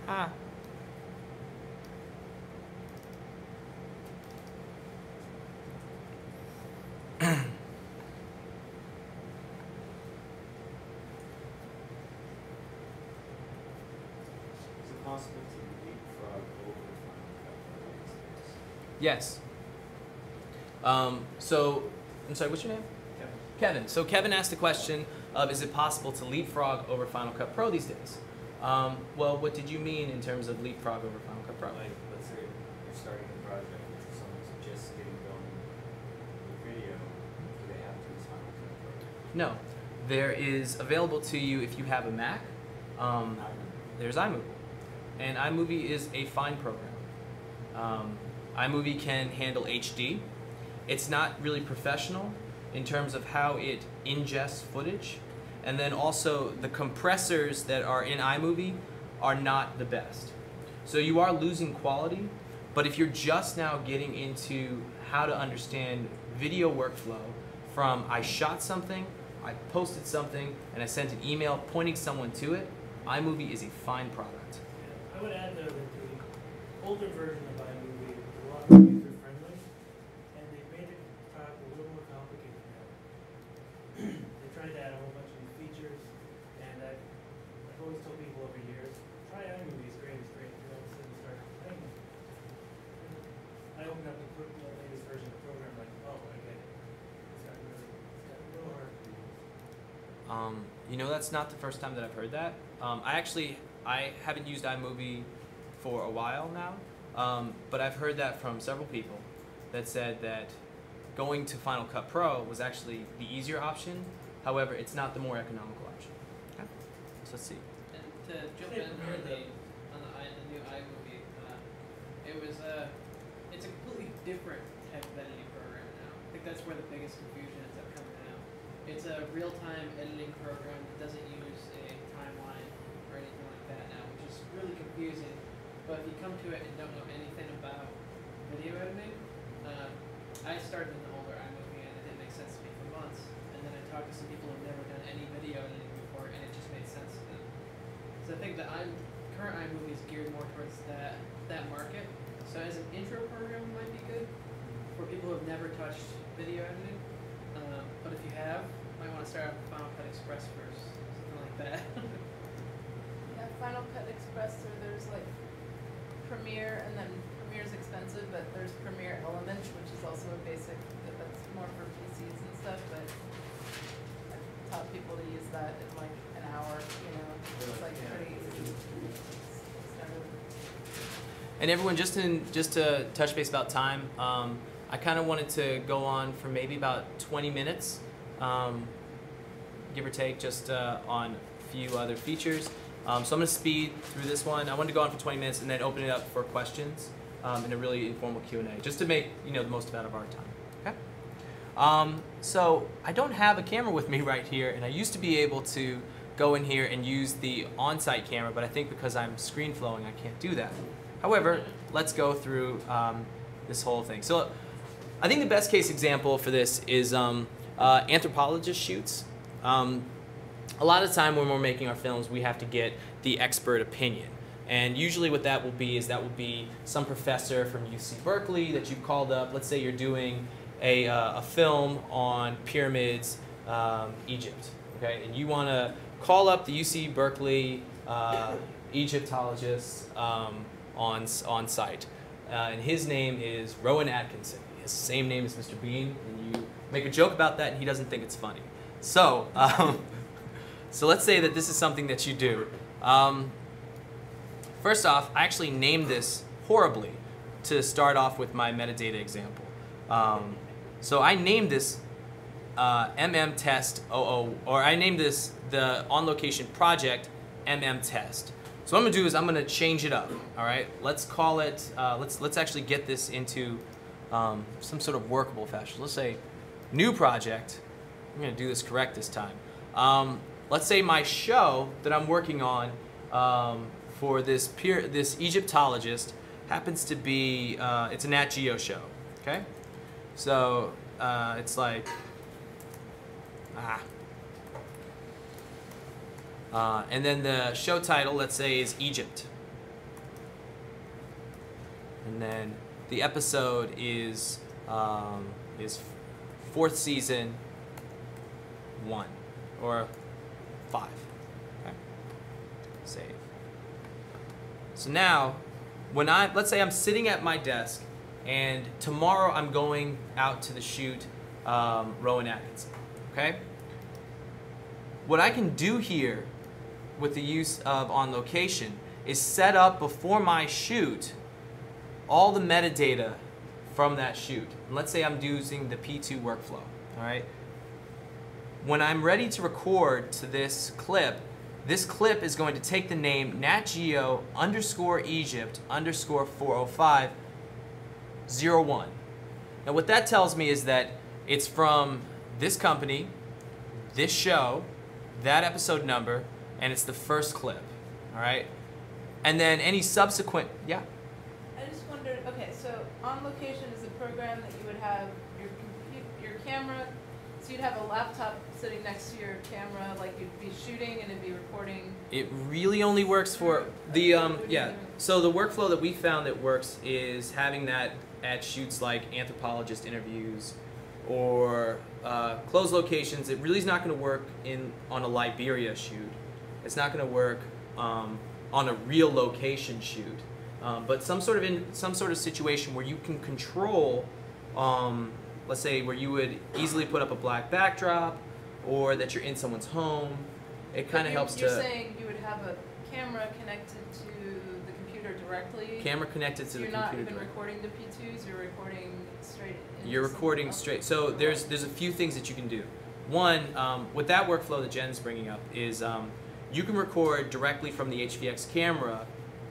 Ah. Is it possible to leapfrog over Final Cut Pro these days? Yes. I'm sorry, what's your name? Kevin. Kevin. So Kevin asked the question of, is it possible to leapfrog over Final Cut Pro these days? Well, what did you mean in terms of leapfrog over Final Cut Pro? Like, let's say you're starting a project and someone's just getting going with video, do they have to use Final Cut Pro? No. There is available to you if you have a Mac. There's iMovie. And iMovie is a fine program. iMovie can handle HD. It's not really professional in terms of how it ingests footage. And then also the compressors that are in iMovie are not the best. So you are losing quality, but if you're just now getting into how to understand video workflow from I shot something, I posted something, and I sent an email pointing someone to it, iMovie is a fine product. Yeah. I would add though that the older version of iMovie is a lot more user friendly, and they've made it a little more complicated now. They tried to add a whole bunch of new features, and I've always told people over years, try iMovie, it's great, it's great. And all of a sudden start playing it. I opened up the latest version of the program, like, oh, I get it. It's gotten real hard to use. You know, that's not the first time that I've heard that. I haven't used iMovie for a while now, but I've heard that from several people that said that going to Final Cut Pro was actually the easier option. However, it's not the more economical option. Okay. So let's see. And to jump in on the new iMovie, it's a completely different type of editing program now. I think that's where the biggest confusion ends up coming out. It's a real-time editing program that doesn't use a timeline or anything like that now, which is really confusing. But if you come to it and don't know anything about video editing, I started in the older iMovie and it didn't make sense to me for months. And then I talked to some people who've never done any video editing before, and it just made sense to them. So I think the current iMovie is geared more towards that market. So as an intro program, it might be good for people who have never touched video editing. But if you have, you might want to start out with Final Cut Express first, something like that. Yeah, Final Cut Express, or there's like Premiere, and then Premiere's expensive, but there's Premiere Element, which is also a basic, that's more for PCs and stuff, but I've taught people to use that in like an hour, you know, it's like pretty easy. And everyone, just to touch base about time, I kind of wanted to go on for maybe about 20 minutes, give or take, just on a few other features. So I'm going to speed through this one. I wanted to go on for 20 minutes and then open it up for questions in a really informal Q&A, just to make the most out of our time. Okay. So I don't have a camera with me right here, and I used to be able to go in here and use the on-site camera, but I think because I'm screen flowing, I can't do that. However, let's go through this whole thing. So I think the best case example for this is anthropologist shoots. A lot of the time when we're making our films, we have to get the expert opinion. And usually what that will be is some professor from UC Berkeley that you've called up. Let's say you're doing a film on pyramids Egypt, okay? And you want to call up the UC Berkeley Egyptologist on site. And his name is Rowan Atkinson. He has the same name as Mr. Bean, and you make a joke about that, and he doesn't think it's funny. So, so let's say that this is something that you do. First off, I actually named this horribly to start off with my metadata example. So I named this MMTest00, or I named this the on-location project MMTest. So what I'm gonna do is I'm gonna change it up. All right, let's call it. Let's actually get this into some sort of workable fashion. Let's say new project. I'm gonna do this correct this time. Let's say my show that I'm working on for this Egyptologist happens to be it's a Nat Geo show. Okay, so it's like and then the show title, let's say, is Egypt. And then the episode is 4th season 1 or 5. Okay. Save. So now, when let's say I'm sitting at my desk, and tomorrow I'm going out to the shoot Rowan Atkinson. Okay. What I can do here with the use of on location is set up before my shoot all the metadata from that shoot. And let's say I'm using the P2 workflow. All right. When I'm ready to record to this clip is going to take the name natgeo_Egypt_40501. Now what that tells me is that it's from this company, this show, that episode number, and it's the first clip, all right? And then any subsequent, yeah? I just wondered, okay, so on location is a program that you would have your camera, so you'd have a laptop sitting next to your camera, like you'd be shooting and it'd be recording. It really only works for the, yeah. So the workflow that we found that works is having that at shoots like anthropologist interviews or closed locations. It really is not going to work on a Liberia shoot. It's not going to work on a real location shoot, but some sort of situation where you can control, let's say where you would easily put up a black backdrop, or that you're in someone's home. It kind of helps to. You're saying you would have a camera connected to the computer directly. Camera connected to the computer. You're not even recording the P2s. You're recording straight. You're recording straight. So there's a few things that you can do. One, with that workflow that Jen's bringing up is you can record directly from the HVX camera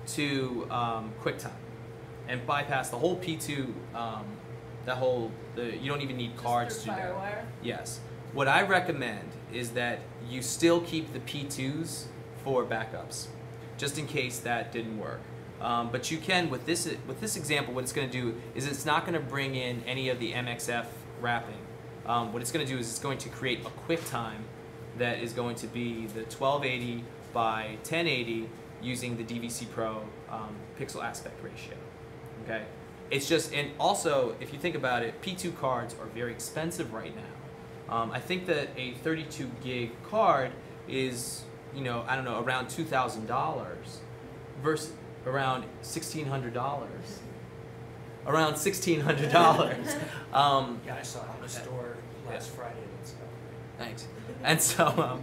to QuickTime and bypass the whole P2. You don't even need cards to do that. Firewire? Yes. What I recommend is that you still keep the P2s for backups, just in case that didn't work. But you can, with this example, what it's going to do is it's not going to bring in any of the MXF wrapping. What it's going to do is it's going to create a QuickTime that is going to be the 1280 by 1080 using the DVC Pro pixel aspect ratio. Okay, it's just, and also if you think about it, P2 cards are very expensive right now. I think that a 32 gig card is, I don't know, around $2,000 versus around $1,600. Around $1,600. Yeah, I saw it in the store last Friday. Thanks. And so,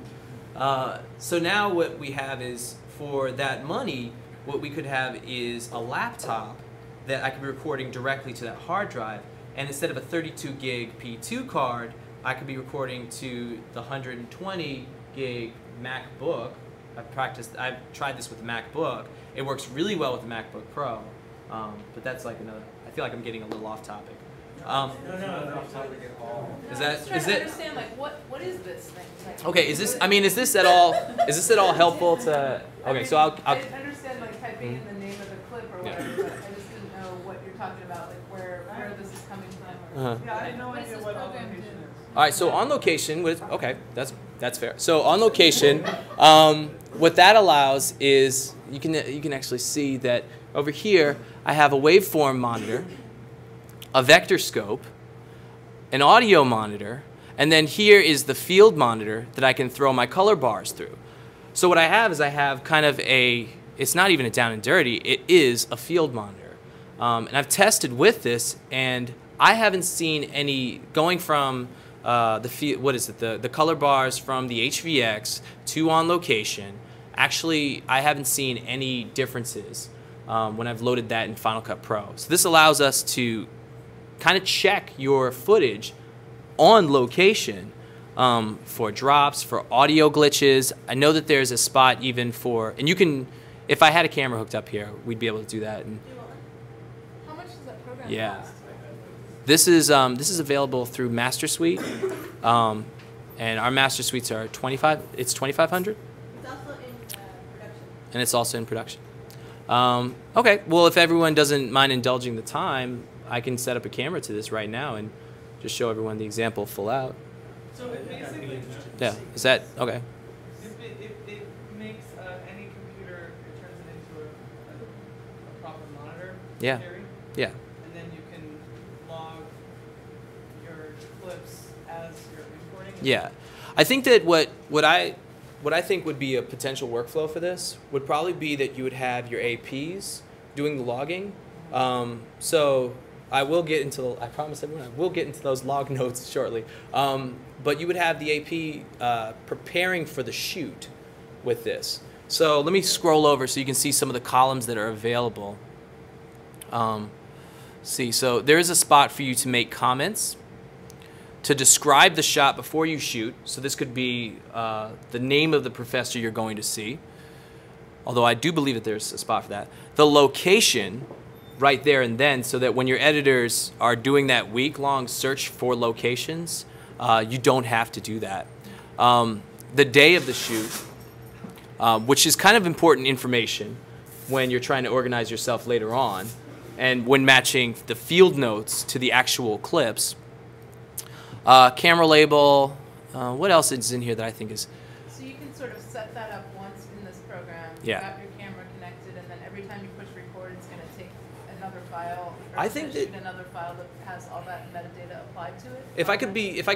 so now what we have is, for that money, what we could have is a laptop that I could be recording directly to that hard drive, and instead of a 32 gig P2 card, I could be recording to the 120 gig MacBook. I've tried this with the MacBook. It works really well with the MacBook Pro, but that's like another. I feel like I'm getting a little off topic. No. Is that? I'm just trying to understand, like, what is this thing? Like, Okay. Is this at all? Is this at all helpful to? Okay. So I'll I understand, like, typing in the name of the clip or whatever, but I just didn't know what you're talking about, like where this is coming from. Or, Yeah, I have no what does idea this what on program location do? is. All right, so on location, okay, that's fair. So on location, what that allows is you can actually see that over here I have a waveform monitor, a vector scope, an audio monitor, And then here is the field monitor that I can throw my color bars through. So what I have is I have kind of a, it's not even a down and dirty, it is a field monitor. And I've tested with this, and I haven't seen any, going from the color bars from the HVX to On Location, actually I haven't seen any differences when I've loaded that in Final Cut Pro. So this allows us to kind of check your footage on location for drops, for audio glitches. I know that there's a spot even for, and you can, if I had a camera hooked up here, we'd be able to do that. And How much does that program yeah, cost? this is available through Master Suite, and our Master Suites are 25. It's 2,500, It's also in production. and it's also in production. Okay, well, if everyone doesn't mind indulging the time, I can set up a camera to this right now and just show everyone the example full out. So it basically, Yeah, is that okay? it makes any computer, it turns it into a proper monitor, Yeah. in theory, Yeah. and then you can log your clips as you're importing. Yeah, I think that what I think would be a potential workflow for this would probably be that you would have your APs doing the logging. So I will get into, I promise everyone, I will get into those log notes shortly. But you would have the AP preparing for the shoot with this. So let me scroll over so you can see some of the columns that are available. See, so there is a spot for you to make comments, to describe the shot before you shoot. So this could be the name of the professor you're going to see, although I do believe that there's a spot for that. The location right there and then, so that when your editors are doing that week-long search for locations, you don't have to do that. The day of the shoot, which is kind of important information when you're trying to organize yourself later on, and when matching the field notes to the actual clips. Camera label, what else is in here that I think is... So you can sort of set that up once in this program. Yeah. You have your camera connected, and then every time you push record, it's going to take another file. Or I it's think gonna that- shoot another file that has all that metadata applied to it. If I could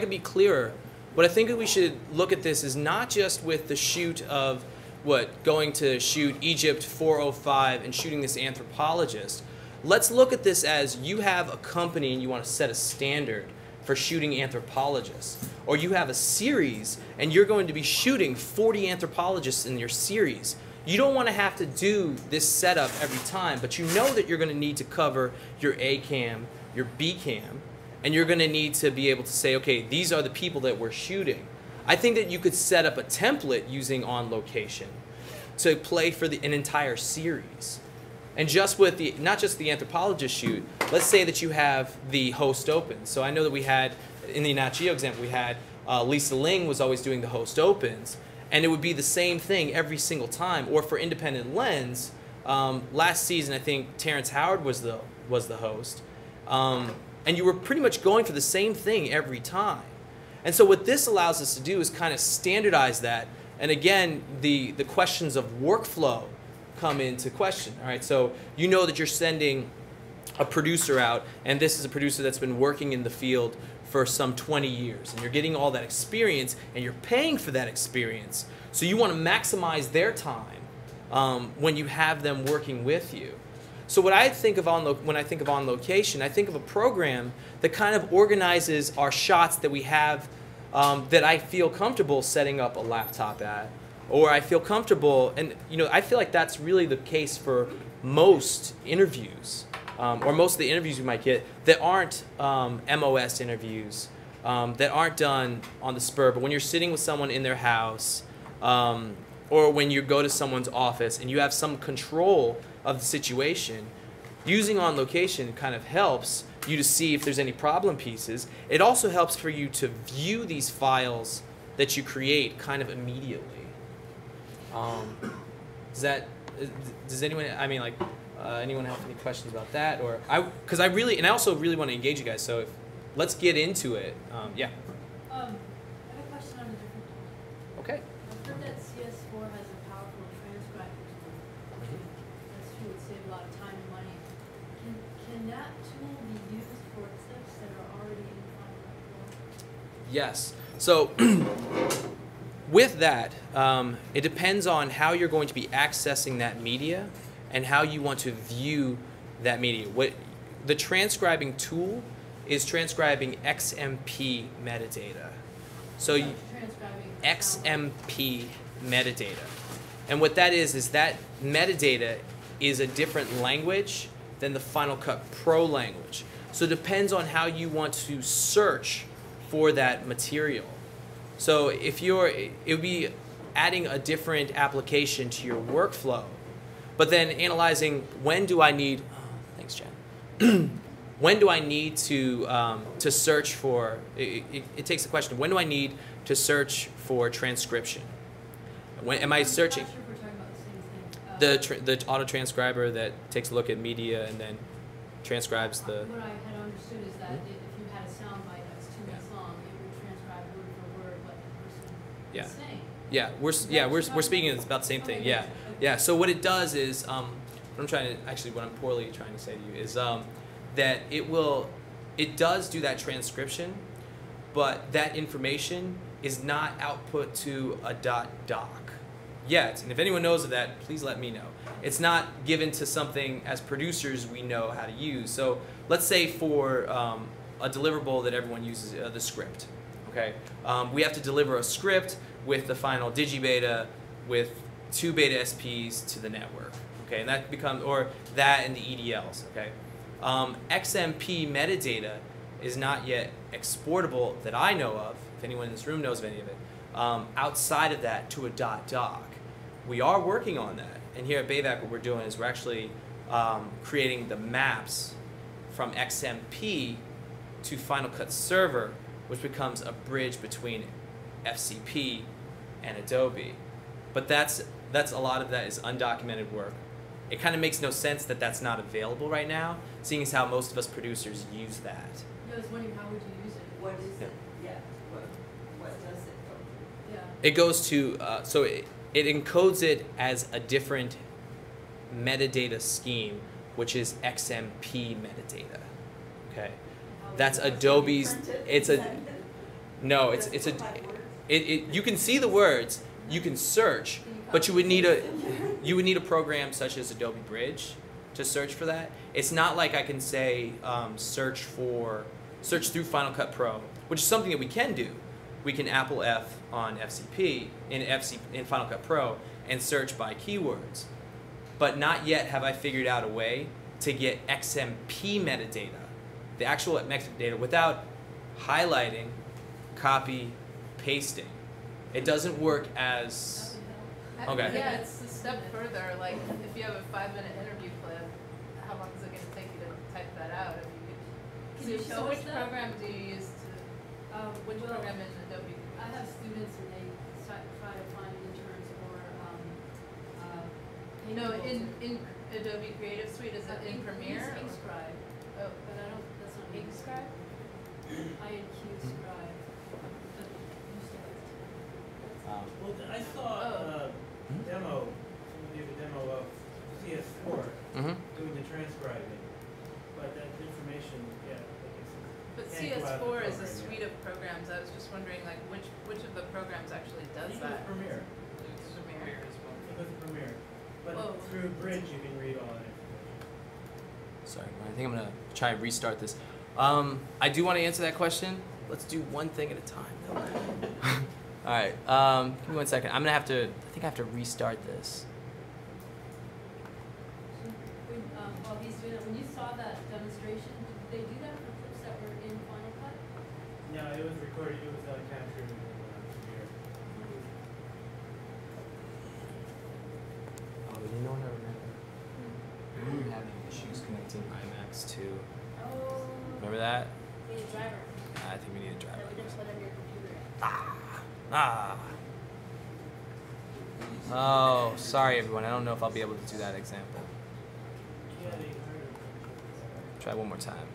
be clearer, what I think that we should look at this is not just with the shoot of going to shoot Egypt 405 and shooting this anthropologist. Let's look at this as you have a company and you want to set a standard for shooting anthropologists, or you have a series and you're going to be shooting 40 anthropologists in your series. You don't want to have to do this setup every time, but you know that you're going to need to cover your A cam, your B cam, and you're going to need to be able to say, okay, these are the people that we're shooting. I think that you could set up a template using On Location to play for an entire series. And just with not just the anthropologist shoot, let's say that you have the host opens. So I know that we had, in the Nat Geo example, we had Lisa Ling was always doing the host opens, and it would be the same thing every single time. Or for Independent Lens, last season I think Terrence Howard was the host, and you were pretty much going for the same thing every time. And so what this allows us to do is kind of standardize that. And again, the questions of workflow come into question. All right, so you know that you're sending a producer out, and this is a producer that's been working in the field for some 20 years, and you're getting all that experience, and you're paying for that experience. So you want to maximize their time when you have them working with you. So what I think of when I think of On Location, I think of a program that kind of organizes our shots that we have that I feel comfortable setting up a laptop at, or I feel comfortable, and I feel like that's really the case for most interviews, or most of the interviews you might get that aren't MOS interviews, that aren't done on the spur, but when you're sitting with someone in their house, or when you go to someone's office and you have some control of the situation, using On Location kind of helps you to see if there's any problem pieces. It also helps for you to view these files that you create kind of immediately. Does anyone, anyone have any questions about that? Or because I also really want to engage you guys. So let's get into it. Yeah. I have a question on a different topic. Okay. I've heard that CS4 has a powerful transcriber tool. That's true, would save a lot of time and money. Can that tool be used for clips that are already in Final Cut Pro? Yes. So with that, it depends on how you're going to be accessing that media and how you want to view that media. What the transcribing tool is transcribing XMP metadata. So XMP metadata. And what that is that metadata is a different language than the Final Cut Pro language. So it depends on how you want to search for that material. So if it would be adding a different application to your workflow, but then analyzing when do I need, thanks Jen, when do I need to search for, it takes the question, when do I need to search for transcription? When am I searching? I'm not sure if we're talking about the same thing. The auto transcriber that takes a look at media and then transcribes the. What I had understood is that if you had a sound bite that was 2 minutes long, it would transcribe word for word what the person was saying. We're speaking about the same thing. Yeah, yeah. So what it does is, what I'm poorly trying to say to you is that it does do that transcription, but that information is not output to a .doc yet. And if anyone knows of that, please let me know. It's not given to something as producers we know how to use. So let's say for a deliverable that everyone uses, the script. Okay, we have to deliver a script with the final digibeta with 2 beta SPs to the network. Okay, and that becomes, or that and the EDLs. Okay, XMP metadata is not yet exportable that I know of. If anyone in this room knows of any of it, outside of that to a .doc. We are working on that, and here at BAVC what we're doing is we're actually creating the maps from XMP to Final Cut Server, which becomes a bridge between FCP and Adobe. But that's a lot of that is undocumented work. It kind of makes no sense that that's not available right now, seeing as how most of us producers use that. I was wondering how would you use it? What is it? Yeah. What does it go to? Yeah. It goes to, so it encodes it as a different metadata scheme, which is XMP metadata. Okay, that's Adobe's. It's a no. It's a. You can see the words. You can search, but you would need a program such as Adobe Bridge to search for that. It's not like I can say search through Final Cut Pro, which is something that we can do. We can Apple F on FCP in Final Cut Pro and search by keywords. But not yet have I figured out a way to get XMP metadata, the actual metadata, without highlighting, copy, pasting. It doesn't work as. Okay. Yeah, it's a step further. Like, if you have a 5-minute interview clip, how long is it going to take you to type that out? If you could, Can you show so us which that? program do you use to? Which program in Adobe? I have students and they try to find interns or No, in Adobe Creative Suite, is it in Premiere? Ink Scribe. Oh, But I don't, that's not Ink Scribe? INQ Scribe. But used to like Well, I saw a demo, someone gave a demo of CS4 doing the transcribing, but that information, yeah, like it's. But can't go out of the CS4 is a program suite yet. of programs. I was just wondering, like, which of the programs actually I does think that? it's Premiere. Premiere. I think it's Premiere. But Oh. through Bridge, you can read all that information. Sorry, I think I'm gonna try and restart this. I do want to answer that question. Let's do one thing at a time. All right. Give me 1 second. I'm gonna have to. I think I have to restart this. While he's doing it, when you saw that demonstration, did they do that for clips that were in Final Cut? No, it was recorded, it was captured in Premiere. Oh, you know what I remember? We were having issues connecting IMAX to. Oh. Remember that? We need a driver. I think we need a driver. That we just put on your computer. Oh, sorry everyone. I don't know if I'll be able to do that example. Yeah, they heard it. Try one more time.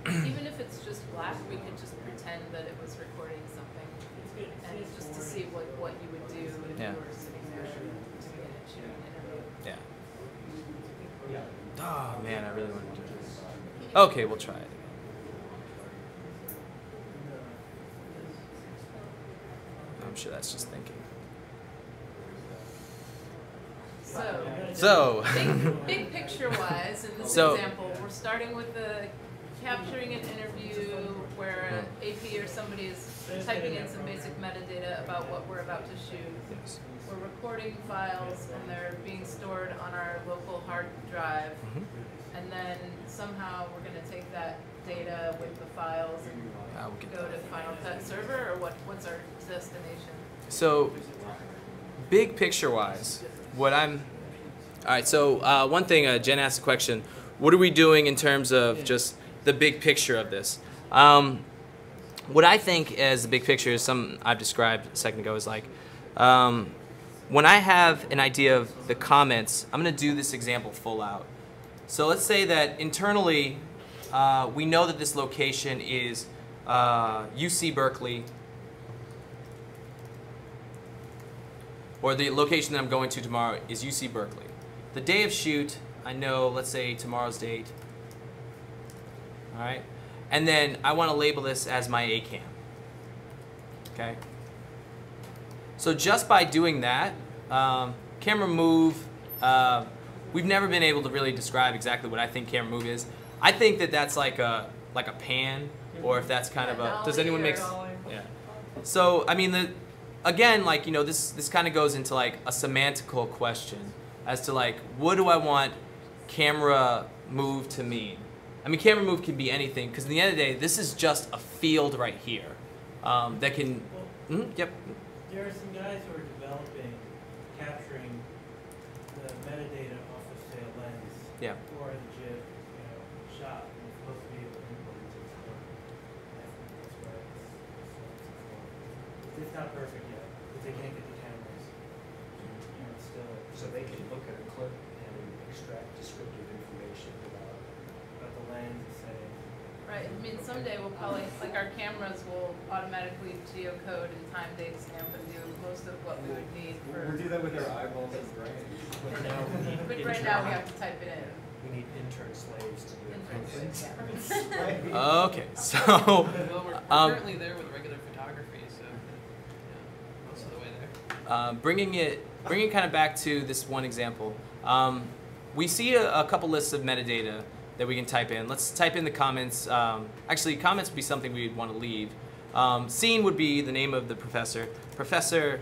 Even if it's just black, we could just pretend that it was recording something, It's good. and CS4 just to see what you would do if Yeah. you were sitting there doing it, shooting an interview. Yeah. Oh man, I really want to do this. Okay, we'll try it. I'm sure that's just thinking. So, big picture wise, in this So- example, we're starting with capturing an interview where an AP or somebody is typing in some basic metadata about what we're about to shoot. Yes. We're recording files and they're being stored on our local hard drive. And then somehow we're going to take that data with the files and We'll get go to Final Cut server, or what's our destination? So, big picture wise, all right, so one thing, Jen asked a question, what are we doing in terms of just the big picture of this? What I think as the big picture is something I've described a second ago is like, when I have an idea of the comments, I'm going to do this example full out. So let's say that internally, we know that this location is UC Berkeley, or the location that I'm going to tomorrow is UC Berkeley. The day of shoot, I know, let's say tomorrow's date. All right, and then I want to label this as my ACAM. Okay. So just by doing that, camera move, we've never been able to really describe exactly what I think camera move is. I think that that's like a pan, or if that's kind of a. Does anyone make? Yeah. So I mean, again, like, you know, this kind of goes into like a semantical question as to like, what do I want camera move to mean? I mean, camera move can be anything, because at the end of the day, this is just a field right here that can. Yep. There are some guys who are developing, capturing the metadata off of, say, a lens. Yeah. Or a legit, shot. And it's supposed to be able to import into the story. That's why it's not perfect yet, because they can't get the cameras. It's still. So they can look at a clip and extract descriptive information about the lens, say. Right. I mean, someday we'll probably, like, our cameras will automatically geocode and time date stamp and do most of what we would need for. We'll do that with our eyeballs and brains. But now we need But right now we have to type it in. we need intern slaves to do Intern it. slaves, Okay. So. Well, we're currently there with regular photography, so yeah, most of the way there. Bringing kind of back to this one example, we see a couple lists of metadata that we can type in. Let's type in the comments. Actually, comments would be something we'd want to leave. Scene would be the name of the professor, Professor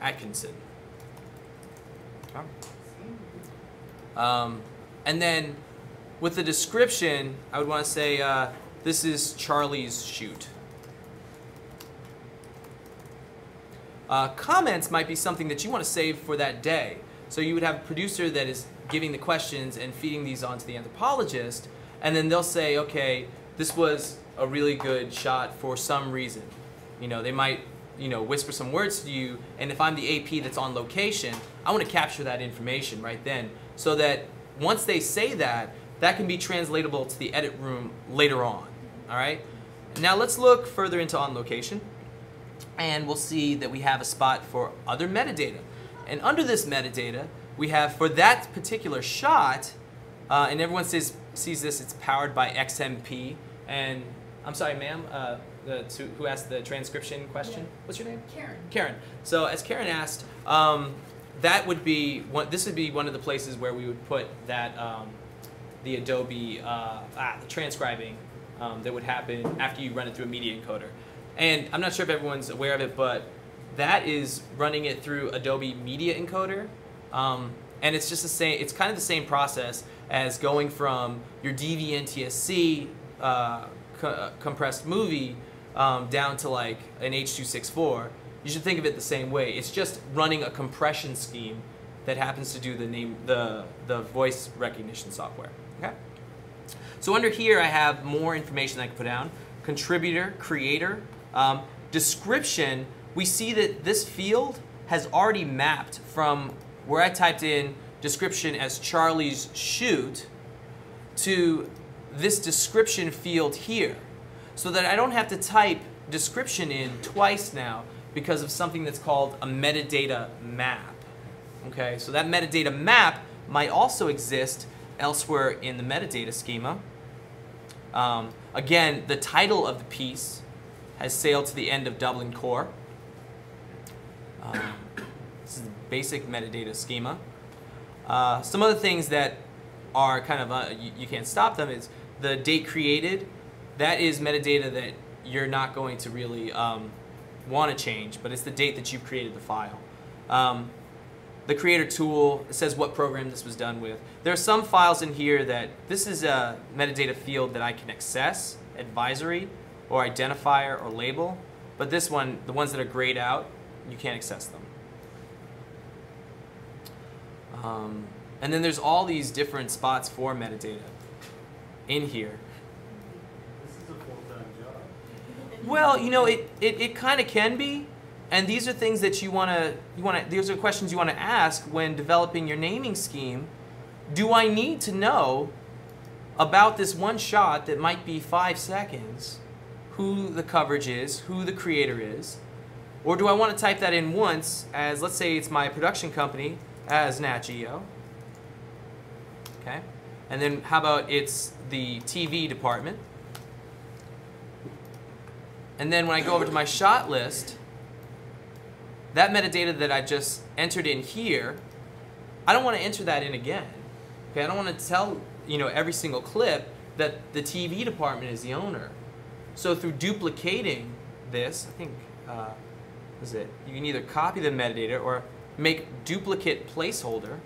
Atkinson. And then with the description, I would want to say, this is Charlie's shoot. Comments might be something that you want to save for that day. So you would have a producer that is giving the questions and feeding these onto the anthropologist, and then they'll say, okay, this was a really good shot for some reason. You know, they might, whisper some words to you, and if I'm the AP that's on location, I want to capture that information right then, so that once they say that, that can be translatable to the edit room later on. All right? Now let's look further into on location, and we'll see that we have a spot for other metadata. And under this metadata, we have, for that particular shot, and everyone sees this, it's powered by XMP. And I'm sorry, ma'am, who asked the transcription question? Yeah. What's your name? Karen. Karen. So as Karen asked, that would be this would be one of the places where we would put that the Adobe the transcribing that would happen after you run it through a media encoder. And I'm not sure if everyone's aware of it, but that is running it through Adobe Media Encoder. And it's just the same, it's kind of the same process as going from your DV-NTSC compressed movie down to like an H.264. You should think of it the same way. It's just running a compression scheme that happens to do the voice recognition software. Okay? So under here I have more information I can put down. Contributor, creator, description. We see that this field has already mapped from where I typed in description as Charlie's shoot to this description field here, so that I don't have to type description in twice now because of something that's called a metadata map. Okay, so that metadata map might also exist elsewhere in the metadata schema. Again, the title of the piece has sailed to the end of Dublin Core. This is the basic metadata schema. Some other things that are kind of, you can't stop them, is the date created. That is metadata that you're not going to really want to change, but it's the date that you've created the file. The creator tool, it says what program this was done with. There are some files in here that, this is a metadata field that I can access, advisory, or identifier, or label. But this one, the ones that are grayed out, you can't access them. And then there's all these different spots for metadata in here. This is a full-time job. Well, you know, it kind of can be, and these are things that these are questions you want to ask when developing your naming scheme. Do I need to know about this one shot that might be 5 seconds, who the coverage is, who the creator is, or do I want to type that in once as, let's say it's my production company as Nat Geo, okay, and then how about it's the TV department, and then when I go over to my shot list, that metadata that I just entered in here, I don't want to enter that in again. Okay, I don't want to tell, you know, every single clip that the TV department is the owner. So through duplicating this, I think, is it? You can either copy the metadata or make duplicate placeholder,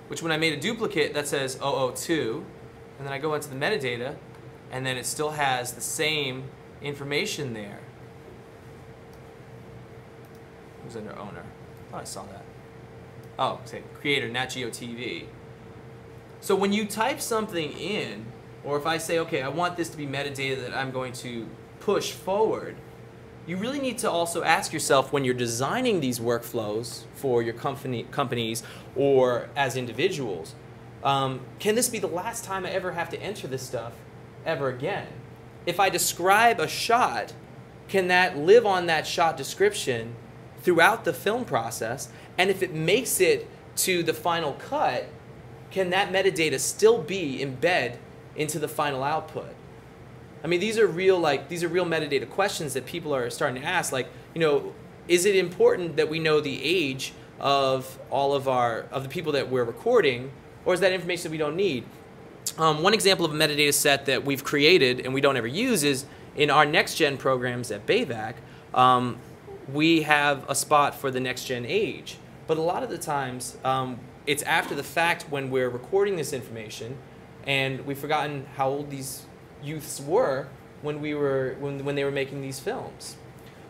which when I made a duplicate that says 002, and then I go into the metadata, and then it still has the same information there. Who's under owner? I thought I saw that. Oh, say creator, Nat Geo TV. So when you type something in, or if I say, okay, I want this to be metadata that I'm going to push forward, you really need to also ask yourself when you're designing these workflows for your companies or as individuals, can this be the last time I ever have to enter this stuff ever again? If I describe a shot, can that live on that shot description throughout the film process? And if it makes it to the final cut, can that metadata still be embedded into the final output? I mean, these are real metadata questions that people are starting to ask. Like, you know, is it important that we know the age of all of the people that we're recording, or is that information that we don't need? One example of a metadata set that we've created and we don't ever use is in our next gen programs at BAVC. We have a spot for the next gen age, but a lot of the times it's after the fact when we're recording this information, and we've forgotten how old these youths were when they were making these films.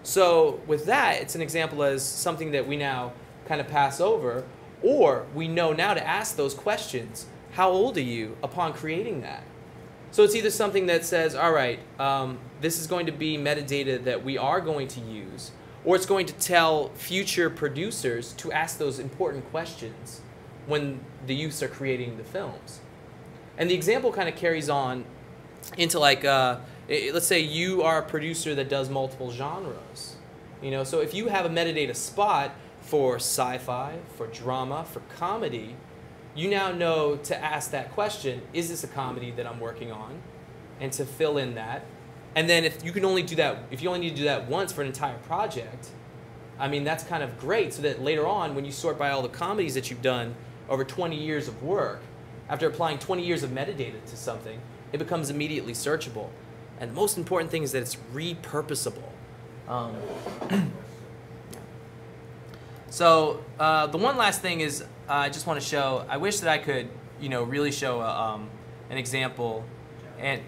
So with that, it's an example as something that we now kind of pass over, or we know now to ask those questions. How old are you upon creating that? So it's either something that says, all right, this is going to be metadata that we are going to use, or it's going to tell future producers to ask those important questions when the youths are creating the films. And the example kind of carries on into like, let's say you are a producer that does multiple genres. You know, so if you have a metadata spot for sci-fi, for drama, for comedy, you now know to ask that question, is this a comedy that I'm working on? And to fill in that. And then if you can only do that, if you only need to do that once for an entire project, I mean, that's kind of great, so that later on, when you sort by all the comedies that you've done over 20 years of work, after applying 20 years of metadata to something, it becomes immediately searchable. And the most important thing is that it's repurposable. So the one last thing is I just want to show, I wish that I could, you know, really show an example. And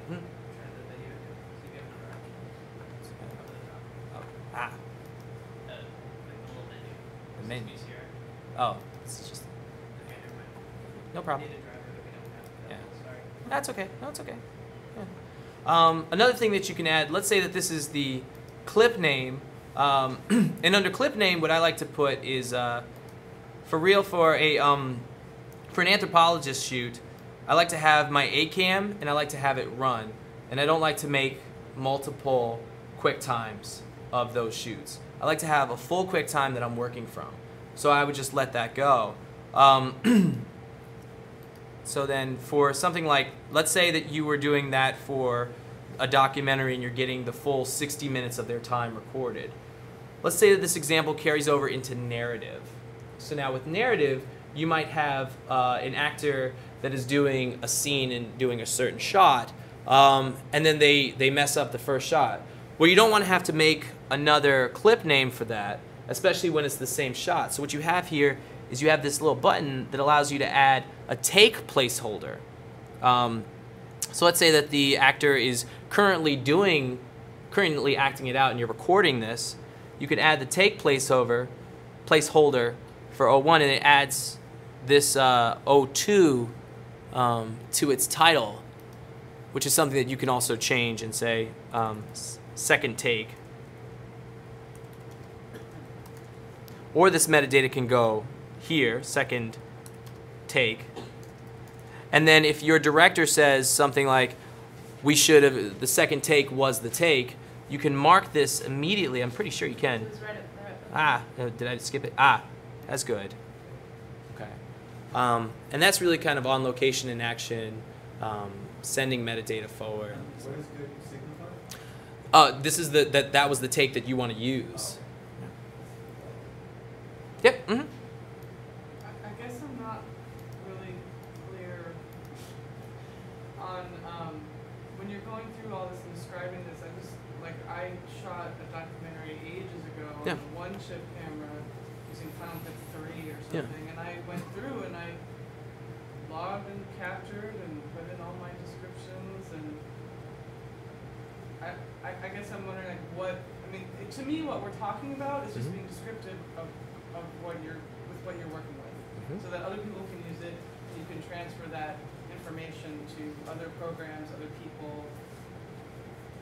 the menu. Oh, this is just, no problem. Yeah. That's okay. No, it's okay. Yeah. Another thing that you can add, let's say that this is the clip name, and under clip name, what I like to put is, for an anthropologist shoot, I like to have my ACAM and I like to have it run, and I don't like to make multiple quick times of those shoots. I like to have a full quick time that I'm working from, so I would just let that go. So then for something like, let's say that you were doing that for a documentary and you're getting the full 60 minutes of their time recorded. let's say that this example carries over into narrative. So now with narrative, you might have an actor that is doing a scene and doing a certain shot, and then they mess up the first shot. Well, you don't want to have to make another clip name for that, especially when it's the same shot. So what you have here is you have this little button that allows you to add a take placeholder. So let's say that the actor is currently acting it out and you're recording this. You could add the take placeholder for 01, and it adds this 02 to its title, which is something that you can also change and say second take. Or this metadata can go here, second take. And then if your director says something like, the second take was the take, you can mark this immediately. I'm pretty sure you can. It was right up there. Did I skip it? That's good. Okay. And that's really kind of on location in action, sending metadata forward. What does good signify? This is that was the take that you want to use. Yep. Mm-hmm. I guess I'm not really clear on when you're going through all this and describing this. I shot a documentary ages ago on a one-chip camera using Final Cut 3 or something, and I went through and I logged and captured and put in all my descriptions, and I guess I'm wondering to me what we're talking about is just being descriptive of what you're working with, so that other people can use it, and you can transfer that information to other programs, other people,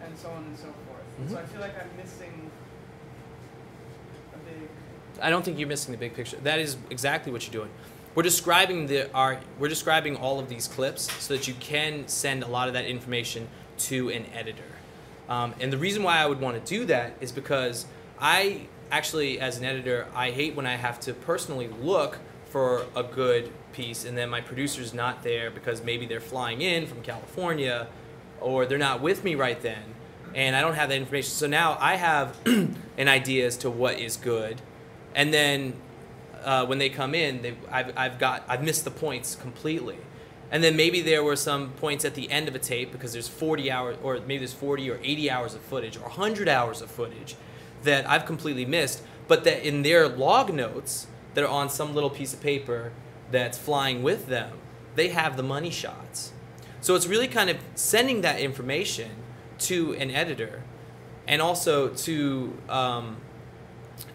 and so on and so forth. So I feel like I'm missing a big... I don't think you're missing the big picture. That is exactly what you're doing. We're describing all of these clips so that you can send a lot of that information to an editor. And the reason why I would want to do that is because I actually, as an editor, I hate when I have to personally look for a good piece and then my producer's not there because maybe they're flying in from California or they're not with me right then, and I don't have that information. So now I have an idea as to what is good, and then when they come in, I've missed the points completely. And then maybe there were some points at the end of a tape because there's 40 hours, or maybe there's 40 or 80 hours of footage, or 100 hours of footage that I've completely missed, but that in their log notes that are on some little piece of paper that's flying with them, they have the money shots. So it's really kind of sending that information to an editor, and also to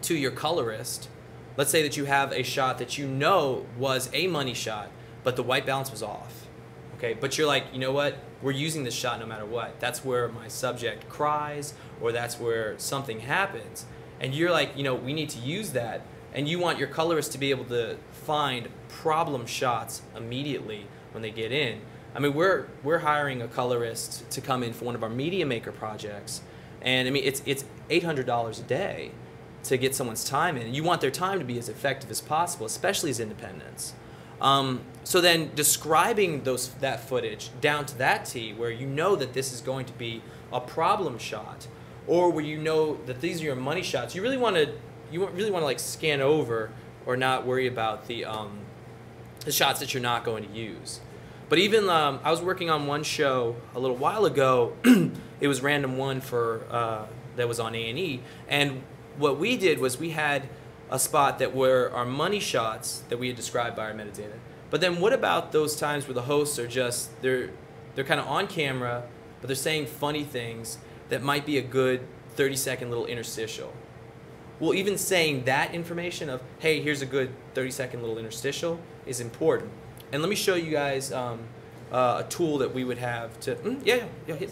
your colorist. Let's say that you have a shot that you know was a money shot, but the white balance was off. Okay, but you're like, you know what? We're using this shot no matter what. That's where my subject cries, or that's where something happens. And you're like, we need to use that. And you want your colorist to be able to find problem shots immediately when they get in. I mean, we're hiring a colorist to come in for one of our Media Maker projects, and I mean it's $800 a day to get someone's time in. And you want their time to be as effective as possible, especially as independents. So then describing that footage down to that T, where you know that this is going to be a problem shot, or where you know that these are your money shots. You really want to like scan over or not worry about the shots that you're not going to use. But even I was working on one show a little while ago. It was Random One for that was on A&E, and what we did was we had a spot that were our money shots that we had described by our metadata. But then what about those times where the hosts are just they're kind of on camera, but they're saying funny things that might be a good 30-second little interstitial? Well, even saying that information of, hey, here's a good 30-second little interstitial is important. And let me show you guys a tool that we would have to. Quick question,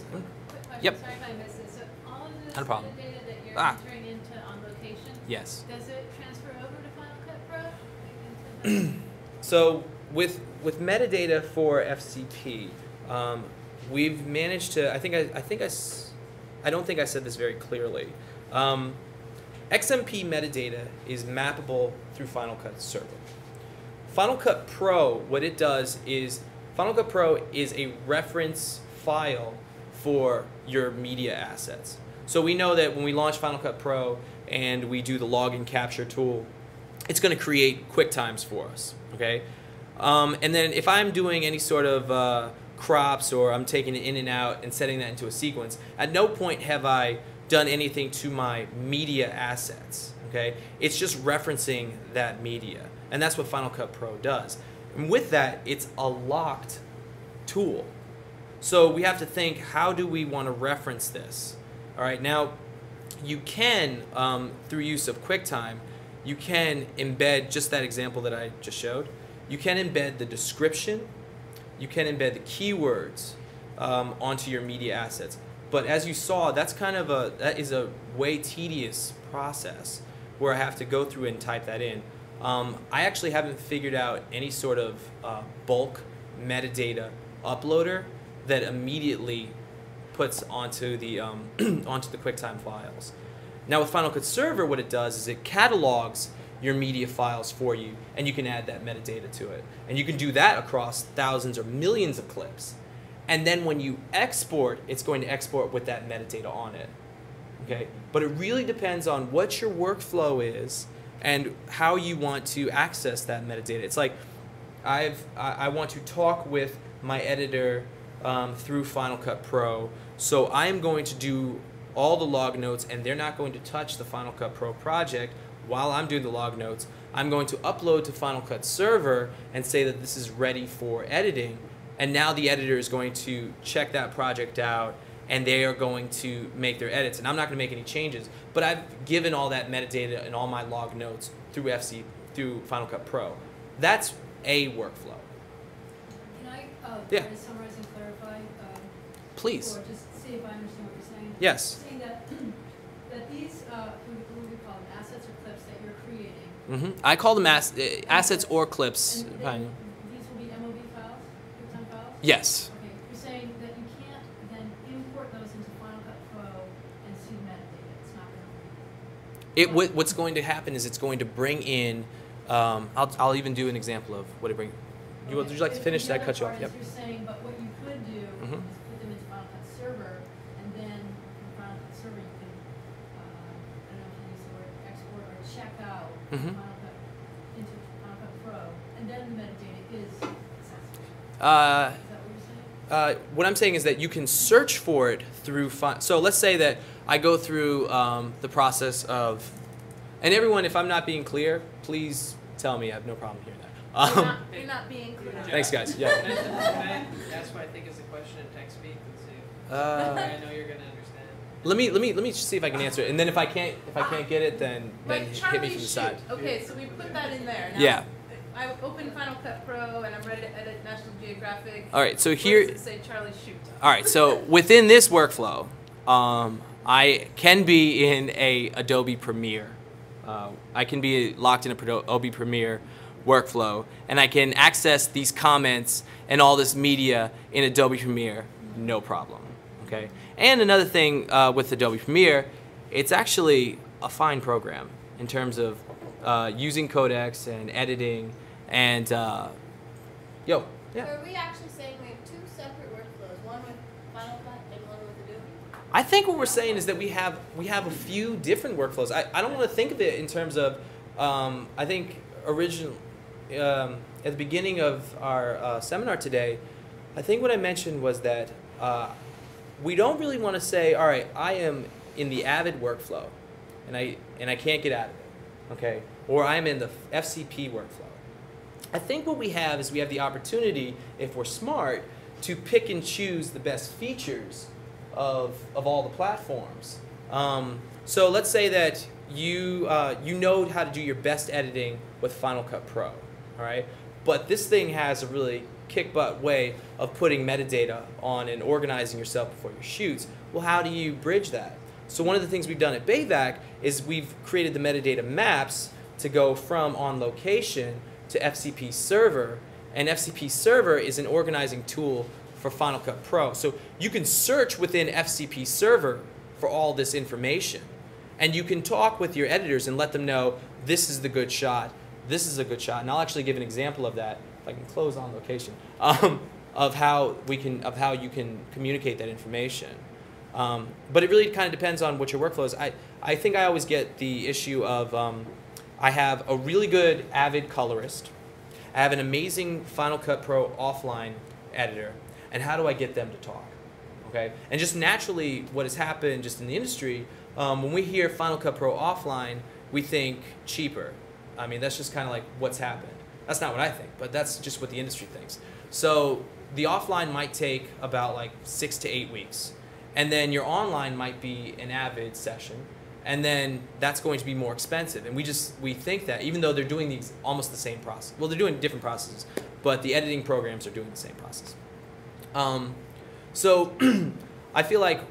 Yep. sorry if I missed this. So all of this Not a problem. metadata that you're entering into on location, Yes. does it transfer over to Final Cut Pro? Into So with metadata for FCP, we've managed to. I don't think I said this very clearly. XMP metadata is mappable through Final Cut Server. Final Cut Pro, what it does is, Final Cut Pro is a reference file for your media assets. So we know that when we launch Final Cut Pro and we do the log and capture tool, it's going to create QuickTimes for us, okay? And then if I'm doing any sort of crops, or I'm taking it in and out and setting that into a sequence, at no point have I done anything to my media assets, okay? It's just referencing that media, and that's what Final Cut Pro does. And with that, it's a locked tool. So we have to think, how do we want to reference this? All right, now you can, through use of QuickTime, you can embed just that example that I just showed. You can embed the description, you can embed the keywords onto your media assets. But as you saw, that is a way tedious process where I have to go through and type that in. I actually haven't figured out any sort of bulk metadata uploader that immediately puts onto the onto the QuickTime files. Now with Final Cut Server, what it does is it catalogs your media files for you, and you can add that metadata to it. And you can do that across thousands or millions of clips. And then when you export, it's going to export with that metadata on it. Okay? But it really depends on what your workflow is and how you want to access that metadata. It's like I want to talk with my editor through Final Cut Pro, so I am going to do all the log notes, and they're not going to touch the Final Cut Pro project while I'm doing the log notes. I'm going to upload to Final Cut Server and say that this is ready for editing, and now the editor is going to check that project out, and they are going to make their edits, and I'm not going to make any changes, but I've given all that metadata and all my log notes through through Final Cut Pro. That's a workflow. Can I Yeah. try to summarize and clarify? Please. Or just see if I understand what you're saying? Yes. You're saying that, that these, what do we call them, assets or clips that you're creating? I call them assets or clips. And these will be MOV files, QuickTime files? Yes. Okay, you're saying that you can't then import those into Final Cut Pro and see metadata. It's not going to. What's going to happen is it's going to bring in. I'll even do an example of what it brings. Would you like to finish? Did I cut you off? Yep. You're saying, but what you could do is put them into Final Cut Server, and then in Final Cut Server you can, I don't know if you use the word export or check out Final Cut into Final Cut Pro, and then the metadata is accessible. Is that what you're saying? What I'm saying is that you can search for it through. So let's say that I go through the process of, and everyone, if I'm not being clear, please tell me. I have no problem hearing that. You're not being clear. Thanks, guys. Yeah. That's what I think is a question in text speak and see. I know you're gonna understand. Let me see if I can answer it, and then if I can't get it, then Like hit me Charlie from the side. Okay, so we put that in there. Now, Yeah. I opened Final Cut Pro and I'm ready to edit National Geographic. All right, so Where here. does it say Charlie shoot? All right, so within this workflow, I can be in a Adobe Premiere. I can be locked in a Adobe Premiere workflow, and I can access these comments and all this media in Adobe Premiere, no problem. Okay. And another thing with Adobe Premiere, it's actually a fine program in terms of using codecs and editing and So yeah. are we actually saying we have two separate workflows, one with Final Cut and one with Adobe? I think what we're saying is that we have a few different workflows. I don't want to think of it in terms of I think at the beginning of our seminar today, I think what I mentioned was that we don't really want to say, all right, I am in the Avid workflow, and I can't get out of it, okay, or I'm in the FCP workflow. I think what we have is we have the opportunity, if we're smart, to pick and choose the best features of all the platforms. So let's say that you know how to do your best editing with Final Cut Pro, all right? But this thing has a really kick-butt way of putting metadata on and organizing yourself before your shoots. Well, how do you bridge that? So one of the things we've done at BAVC is we've created the metadata maps to go from on location to FCP server, and FCP server is an organizing tool for Final Cut Pro. So you can search within FCP server for all this information, and you can talk with your editors and let them know this is the good shot, this is a good shot, and I'll actually give an example of that if I can close on location of how you can communicate that information. But it really kind of depends on what your workflow is. I think I always get the issue of I have a really good Avid colorist. I have an amazing Final Cut Pro offline editor. And how do I get them to talk? Okay? And just naturally, what has happened just in the industry, when we hear Final Cut Pro offline, we think cheaper. I mean, that's just kind of like what's happened. That's not what I think, but that's just what the industry thinks. So the offline might take about like 6 to 8 weeks. And then your online might be an Avid session. And then that's going to be more expensive. And we think that, even though they're doing almost the same process. Well, they're doing different processes, but the editing programs are doing the same process. So I feel like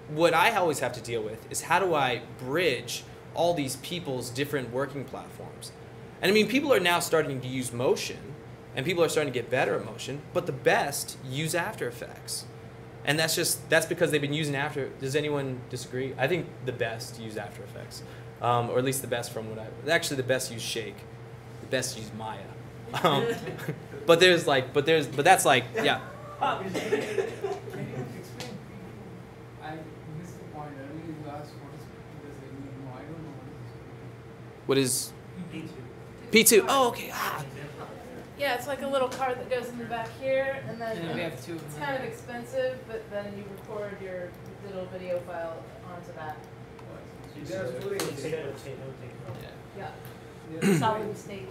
what I always have to deal with is how do I bridge all these people's different working platforms. And I mean, people are now starting to use Motion, and people are starting to get better at Motion, but the best use After Effects. And that's because they've been using does anyone disagree? I think the best use After Effects, or at least the best from actually the best use Shake, the best use Maya. But that's like, yeah. I missed the point earlier. You asked what is I don't know What is P2. P2? Oh, okay. Yeah, it's like a little card that goes in the back here, and then And we have two of it's them. kind of expensive, but then you record your digital video file onto that. Yeah. Solid state.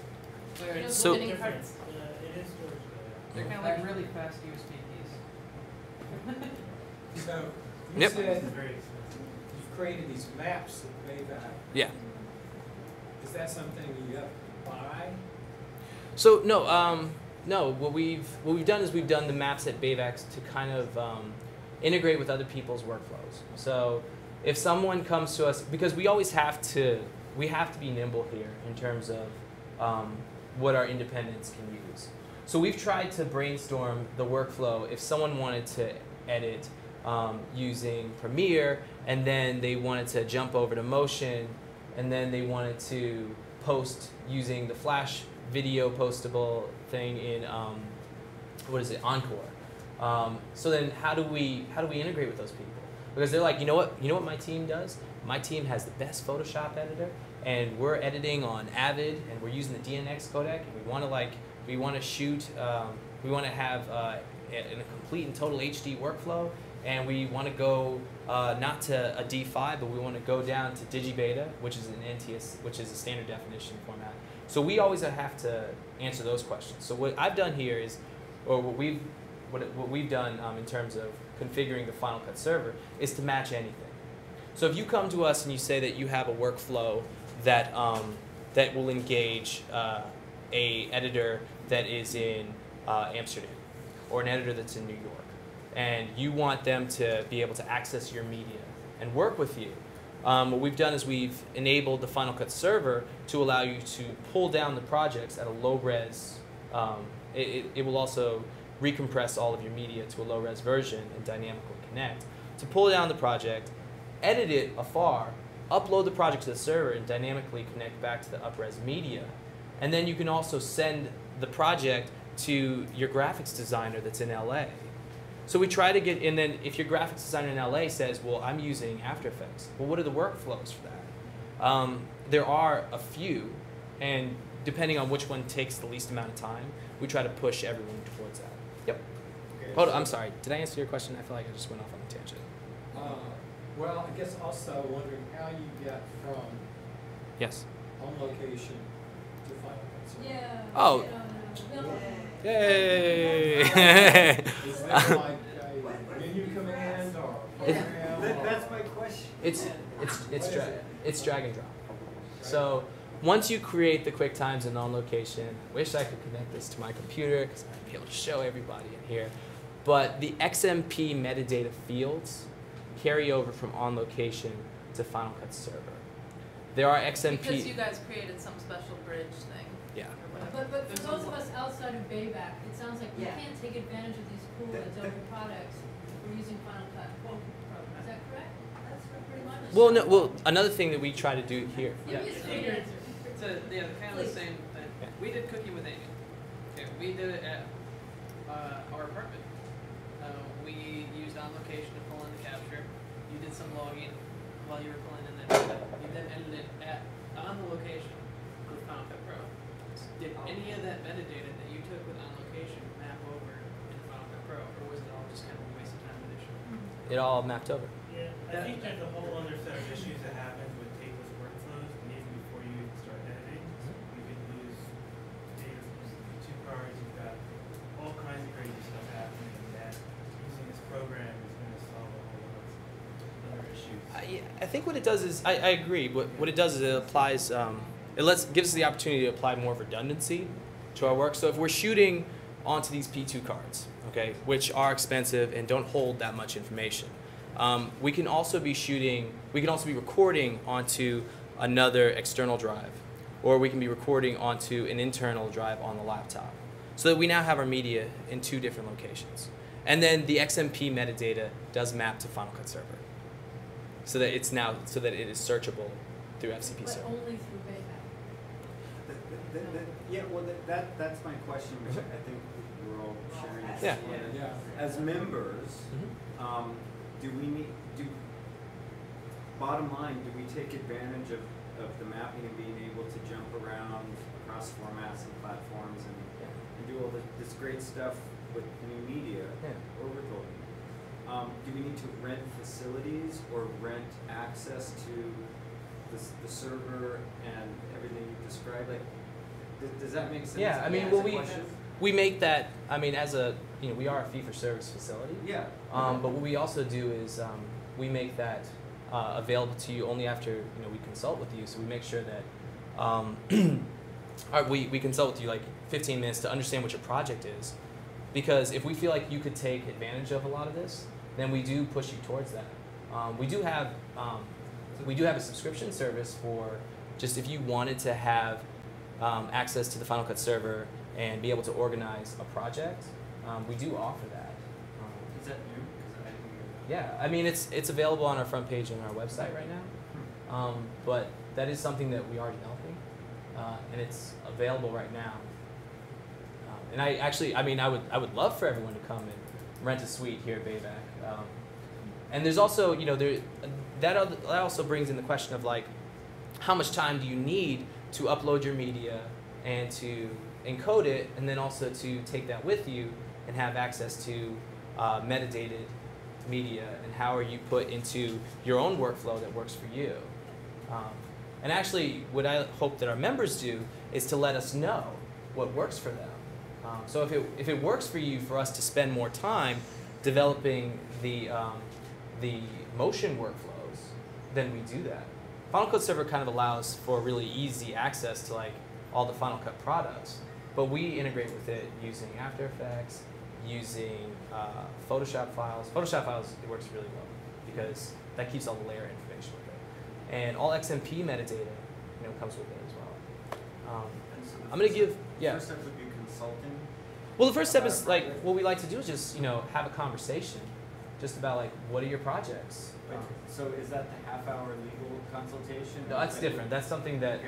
No So- spinning parts. It is storage. They're kind of like really fast USB keys. So, you Yep. said It's very expensive. you've created these maps that BAVC. Yeah. Is that something you have to buy? So no. What we've done is we've done the maps at BAVC to kind of integrate with other people's workflows. So if someone comes to us, because we have to be nimble here in terms of what our independents can use. So we've tried to brainstorm the workflow if someone wanted to edit using Premiere, and then they wanted to jump over to Motion, and then they wanted to post using the Flash video postable thing in Encore. So then how do we integrate with those people? Because they're like, you know what my team does? My team has the best Photoshop editor, and we're editing on Avid, and we're using the DNX codec, and we want to shoot, we want to have a complete and total HD workflow, and we want to go not to a D5, but we want to go down to digibeta, which is an NTS, which is a standard definition format. So we always have to answer those questions. So what I've done here is, or what we've done in terms of configuring the Final Cut server is to match anything. So if you come to us and you say that you have a workflow that that will engage a editor that is in Amsterdam, or an editor that's in New York, and you want them to be able to access your media and work with you, what we've done is we've enabled the Final Cut server to allow you to pull down the projects at a low res. It will also recompress all of your media to a low res version and dynamically connect to pull down the project, edit it afar, upload the project to the server, and dynamically connect back to the up-res media. And then you can also send the project to your graphics designer that's in LA. So we try to get, and then if your graphics designer in LA says, well, I'm using After Effects, well, what are the workflows for that? There are a few, and depending on which one takes the least amount of time, we try to push everyone towards that. Yep. Okay, Hold on, so- I'm sorry. Did I answer your question? I feel like I just went off on a tangent. Well, I guess also wondering how you get from Yes. on location to Final Cut server. Yeah. Oh. Yay! Is there like a menu command or a program? That's my question. It's drag and drop. So once you create the QuickTimes and on location, wish I could connect this to my computer because I'd be able to show everybody in here. But the XMP metadata fields carry over from on location to Final Cut server. There are XMP. Because you guys created some special bridge thing. Yeah. Or whatever. But for There's those a of lot. us outside of BAVC, it sounds like we Yeah. can't take advantage of these cool Adobe products if we're using Final Cut Pro. Is that correct? That's pretty much. Well, no. Well, another thing that we try to do here. Give me a straight answer. So yeah, kind of the Please. same thing. Yeah. We did Cooking with Amy. Okay, we did it at our apartment. we used on location to pull in the capture. You did some logging while you were pulling in that data. You then edited on the location with Final Cut Pro. Did any of that metadata that you took with on location map over in Final Cut Pro, or was it all just kind of a waste of time initially? It all mapped over. Yeah, I think there's a whole other set of issues that happens with tapeless workflows, and even before you even start editing, you could lose data from 2 cards, you've got all kinds of crazy stuff happening, and that using this program is going to solve a whole lot of other issues. I think what it does is, I agree, what it does is it applies, gives us the opportunity to apply more redundancy to our work. So if we're shooting onto these P2 cards, okay, which are expensive and don't hold that much information, we can also be recording onto another external drive, or we can be recording onto an internal drive on the laptop, so that we now have our media in 2 different locations. And then the XMP metadata does map to Final Cut Server, so that it is searchable through FCP But Server. only through Bayback. Yeah, well, that's my question, which I think we're all sharing. Yeah. As members, bottom line, do we take advantage of the mapping and being able to jump around across formats and platforms and do all this great stuff with new media, overloading? Do we need to rent facilities or rent access to the server and everything you described? Like, does that make sense? Yeah, I mean, well, we make that, I mean, we are a fee-for-service facility. Yeah. But what we also do is we make that available to you only after we consult with you. So we make sure that we consult with you like 15 minutes to understand what your project is. Because if we feel like you could take advantage of a lot of this, then we do push you towards that. We do have a subscription service for just if you wanted to have access to the Final Cut Server and be able to organize a project. We do offer that. Is that new? Because I didn't hear that. Yeah, I mean it's available on our front page on our website right now, but that is something that we are developing, and it's available right now. And I would love for everyone to come and rent a suite here at Bayback. And there's also that also brings in the question of like, how much time do you need to upload your media and to encode it, and then also to take that with you and have access to metadated media, and how are you put into your own workflow that works for you. And actually, what I hope that our members do is to let us know what works for them. So if it works for you for us to spend more time developing the motion workflows, then we do that. Final Cut Server kind of allows for really easy access to like all the Final Cut products, but we integrate with it using After Effects, using Photoshop files. Photoshop files, it works really well because that keeps all the layer information with it, and all XMP metadata, comes with it as well. I'm gonna give First step would be consulting. Well, the first step is like what we like to do is just have a conversation, just about like what are your projects. So is that the half-hour legal consultation? No, that's different. That's something that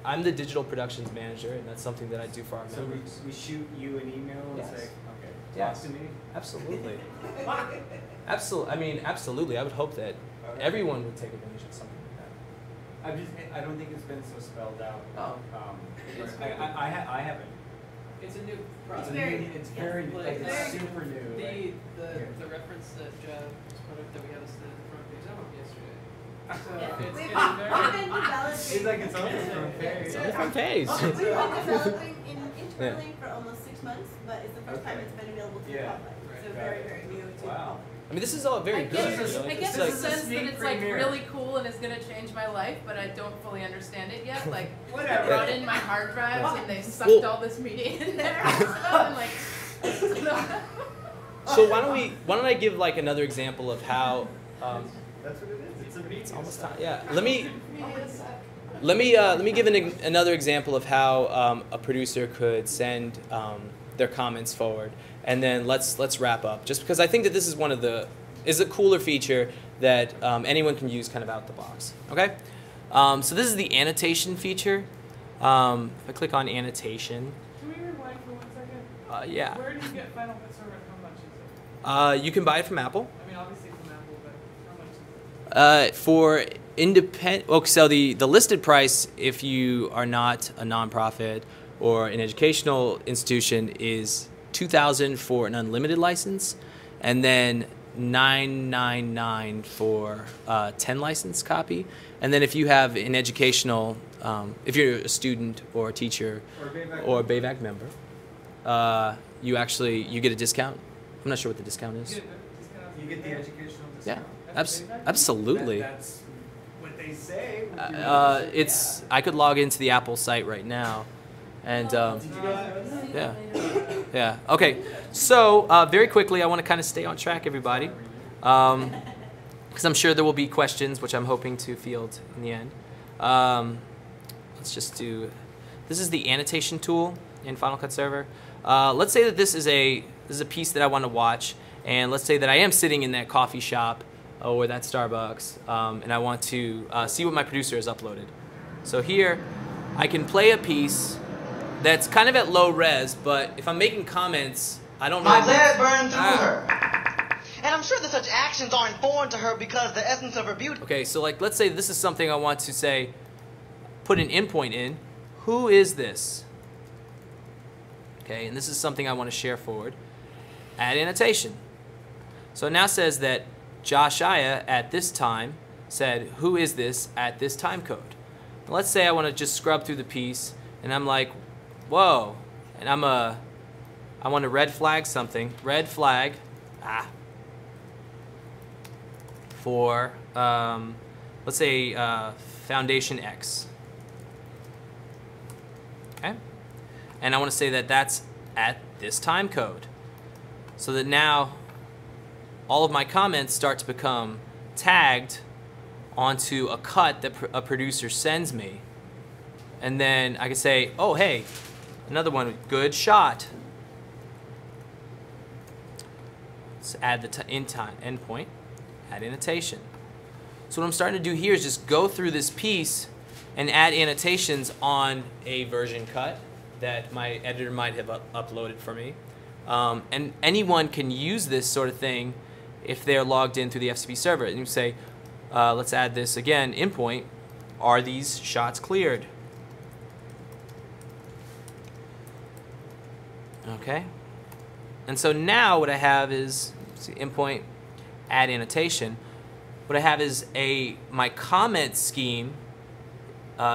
I'm the digital productions manager, and that's something that I do for our members. So we shoot you an email and say, okay, talk to me? Absolutely. Absolutely. I would hope that everyone would take advantage of something like that. I don't think it's been so spelled out. Oh. I haven't. It's a new product. It's very super new. The reference that product that we had us the front page of yesterday. So We've it's been very. Seems like it's on the front page. It's on the front page. We've been developing internally for almost 6 months, but it's the first time it's been available to the public. So very, very new to the public. I mean, this is all very good. I get the sense that it's like really cool and it's gonna change my life, but I don't fully understand it yet. Like I brought in my hard drives and they sucked all this media in there and stuff, and like. So why don't I give like another example of how? That's what it is. It's a media. It's almost time. Yeah. Let me give another example of how a producer could send their comments forward, and then let's wrap up. Just because I think that this is is a cooler feature that anyone can use kind of out the box. Okay. So this is the annotation feature. If I click on annotation. Can we rewind for 1 second? Yeah. Where do you get Final Cut Server and how much is You can buy it from Apple. I mean, obviously from Apple, but how much is it? For independent, okay, so the listed price, if you are not a nonprofit or an educational institution, is $2,000 for an unlimited license, and then $999 for a 10 license copy. And then if you have an educational, if you're a student or a teacher or a BAVC member, you get a discount. I'm not sure what the discount is. You get the educational discount. Yeah, absolutely. That's what they say. It's I could log into the Apple site right now, and yeah. Okay, so very quickly, I want to kind of stay on track, everybody, because I'm sure there will be questions, which I'm hoping to field in the end. Let's just do. This is the annotation tool in Final Cut Server. Let's say that this is a piece that I want to watch, and let's say that I am sitting in that coffee shop or that Starbucks, and I want to see what my producer has uploaded. So here, I can play a piece that's kind of at low res, but if I'm making comments, I don't really... My blood burned through her. And I'm sure that such actions aren't foreign to her because the essence of her beauty... Okay, so like, let's say this is something I want to say, put an endpoint in. Who is this? Okay, and this is something I want to share forward. Add annotation. So it now says that Josiah at this time said, who is this at this time code? Now let's say I want to just scrub through the piece, and I'm like, whoa, and I want to red flag something. Red flag, for, let's say, foundation X. Okay? And I want to say that that's at this time code. So that now all of my comments start to become tagged onto a cut that a producer sends me. And then I can say, oh, hey, another one, good shot. Let's add the endpoint, add annotation. So what I'm starting to do here is just go through this piece and add annotations on a version cut that my editor might have uploaded for me. And anyone can use this sort of thing if they're logged in through the FCP server. And you say, let's add this again, endpoint, are these shots cleared? Okay. And so now what I have is, see, endpoint, add annotation. What I have is my comment scheme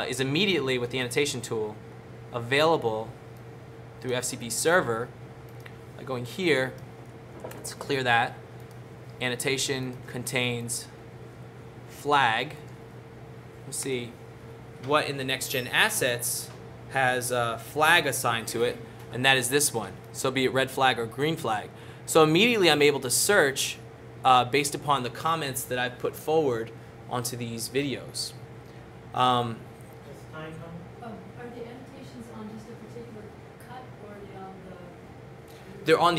is immediately with the annotation tool available through FCP server. By going here, let's clear that. Annotation contains flag. Let's see what in the next gen assets has a flag assigned to it, and that is this one. So be it red flag or green flag. So immediately I'm able to search based upon the comments that I've put forward onto these videos. Are the annotations on just a particular cut, or are they on the... They're on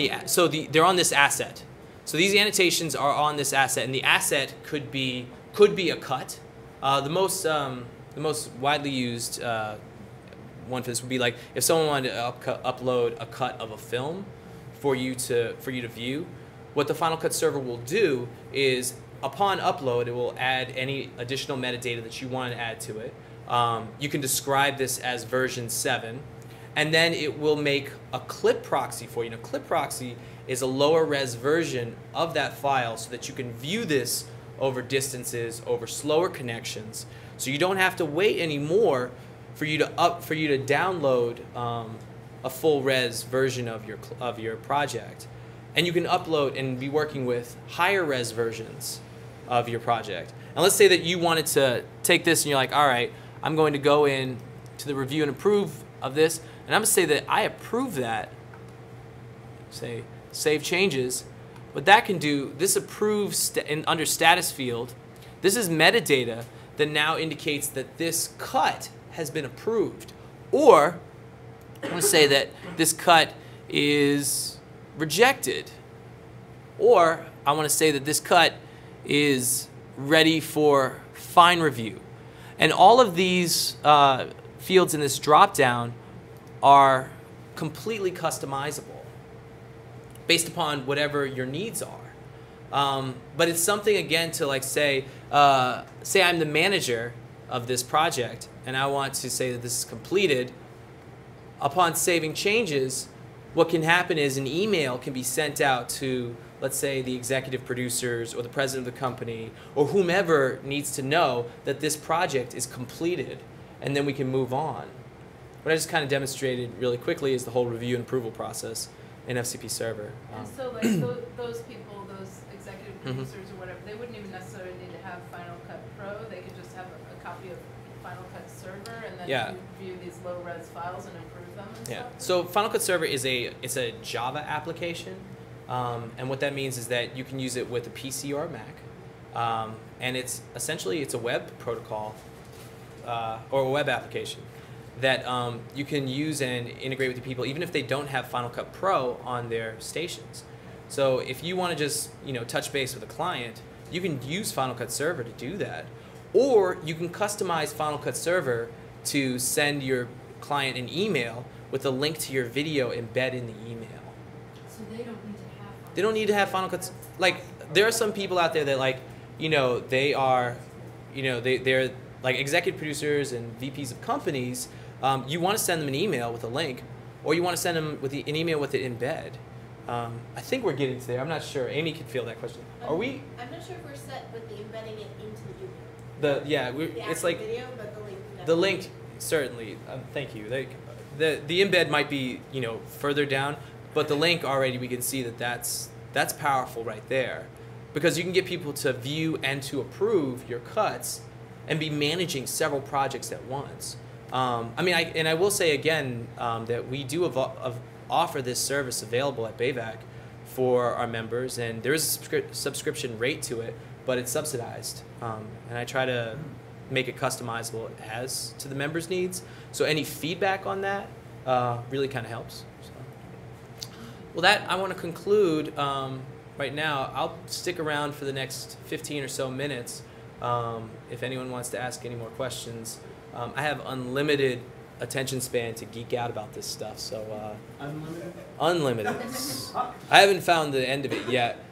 they're on this asset. So these annotations are on this asset, and the asset could be a cut. The most widely used one for this would be like if someone wanted to upload a cut of a film for you to view. What the Final Cut server will do is, upon upload, it will add any additional metadata that you want to add to it. You can describe this as version 7, and then it will make a clip proxy for you. Now, clip proxy is a lower res version of that file so that you can view this over distances, over slower connections. So you don't have to wait anymore for you to download a full res version of your project. And you can upload and be working with higher res versions of your project. And let's say that you wanted to take this and you're like, all right, I'm going to go in to the review and approve of this, and I'm going to say that I approve that. Say save changes. What that can do, this approves under status field. This is metadata that now indicates that this cut has been approved. Or I'm going to say that this cut is rejected. Or I want to say that this cut is ready for fine review. And all of these fields in this drop-down are completely customizable. based upon whatever your needs are. But it's something, again, to like say I'm the manager of this project and I want to say that this is completed. Upon saving changes, what can happen is an email can be sent out to, let's say, the executive producers or the president of the company or whomever needs to know that this project is completed, and then we can move on. What I just kind of demonstrated really quickly is the whole review and approval process in FCP Server. And so like those people, those executive producers or whatever, they wouldn't even necessarily need to have Final Cut Pro. They could just have a copy of Final Cut Server and then view these low-res files and improve them and stuff? So Final Cut Server is it's a Java application. And what that means is that you can use it with a PC or a Mac. And it's essentially a web protocol or a web application that you can use and integrate with your people even if they don't have Final Cut Pro on their stations. So if you want to just touch base with a client, you can use Final Cut Server to do that. Or you can customize Final Cut Server to send your client an email with a link to your video embedded in the email. So they don't need to have. They don't need to have Final Cut. Like there are some people out there that they are, they're like executive producers and VPs of companies. You want to send them an email with a link, or you want to send them with an email with it embed. I think we're getting to there. I'm not sure. Amy could field that question. Are we? I'm not sure if we're set with the embedding it into the video. It's like video, but the link. The link certainly. Thank you. The embed might be further down, but the link already we can see that's powerful right there, because you can get people to view and to approve your cuts, and be managing several projects at once. I will say again that we do offer this service available at BAVC for our members, and there is a subscription rate to it, but it's subsidized. And I try to make it customizable as to the members' needs. So any feedback on that really kind of helps. So. Well, I want to conclude right now. I'll stick around for the next 15 or so minutes if anyone wants to ask any more questions. I have unlimited attention span to geek out about this stuff. So unlimited. I haven't found the end of it yet.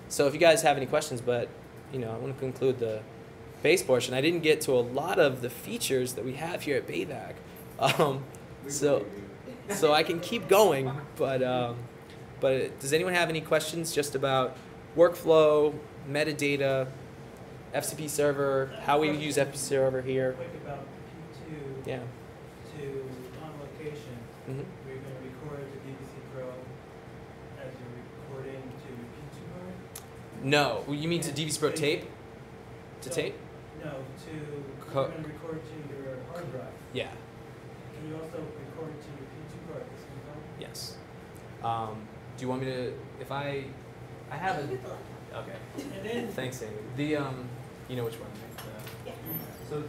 So if you guys have any questions, but I want to conclude the base portion. I didn't get to a lot of the features that we have here at BAVC. So I can keep going, but does anyone have any questions just about workflow, metadata, FCP Server, how we use FCP Server here? Quick about P2 to on-location. We're going to record to BAVC Pro as you're recording to your P2 card? No. You mean to DVC Pro tape? To tape? No, you're going to record to your hard drive. Yeah. Can you also record to your P2 card at the same time? Yes. Do you want me to, if I have a, okay. And then, thanks, Amy. You know which one. so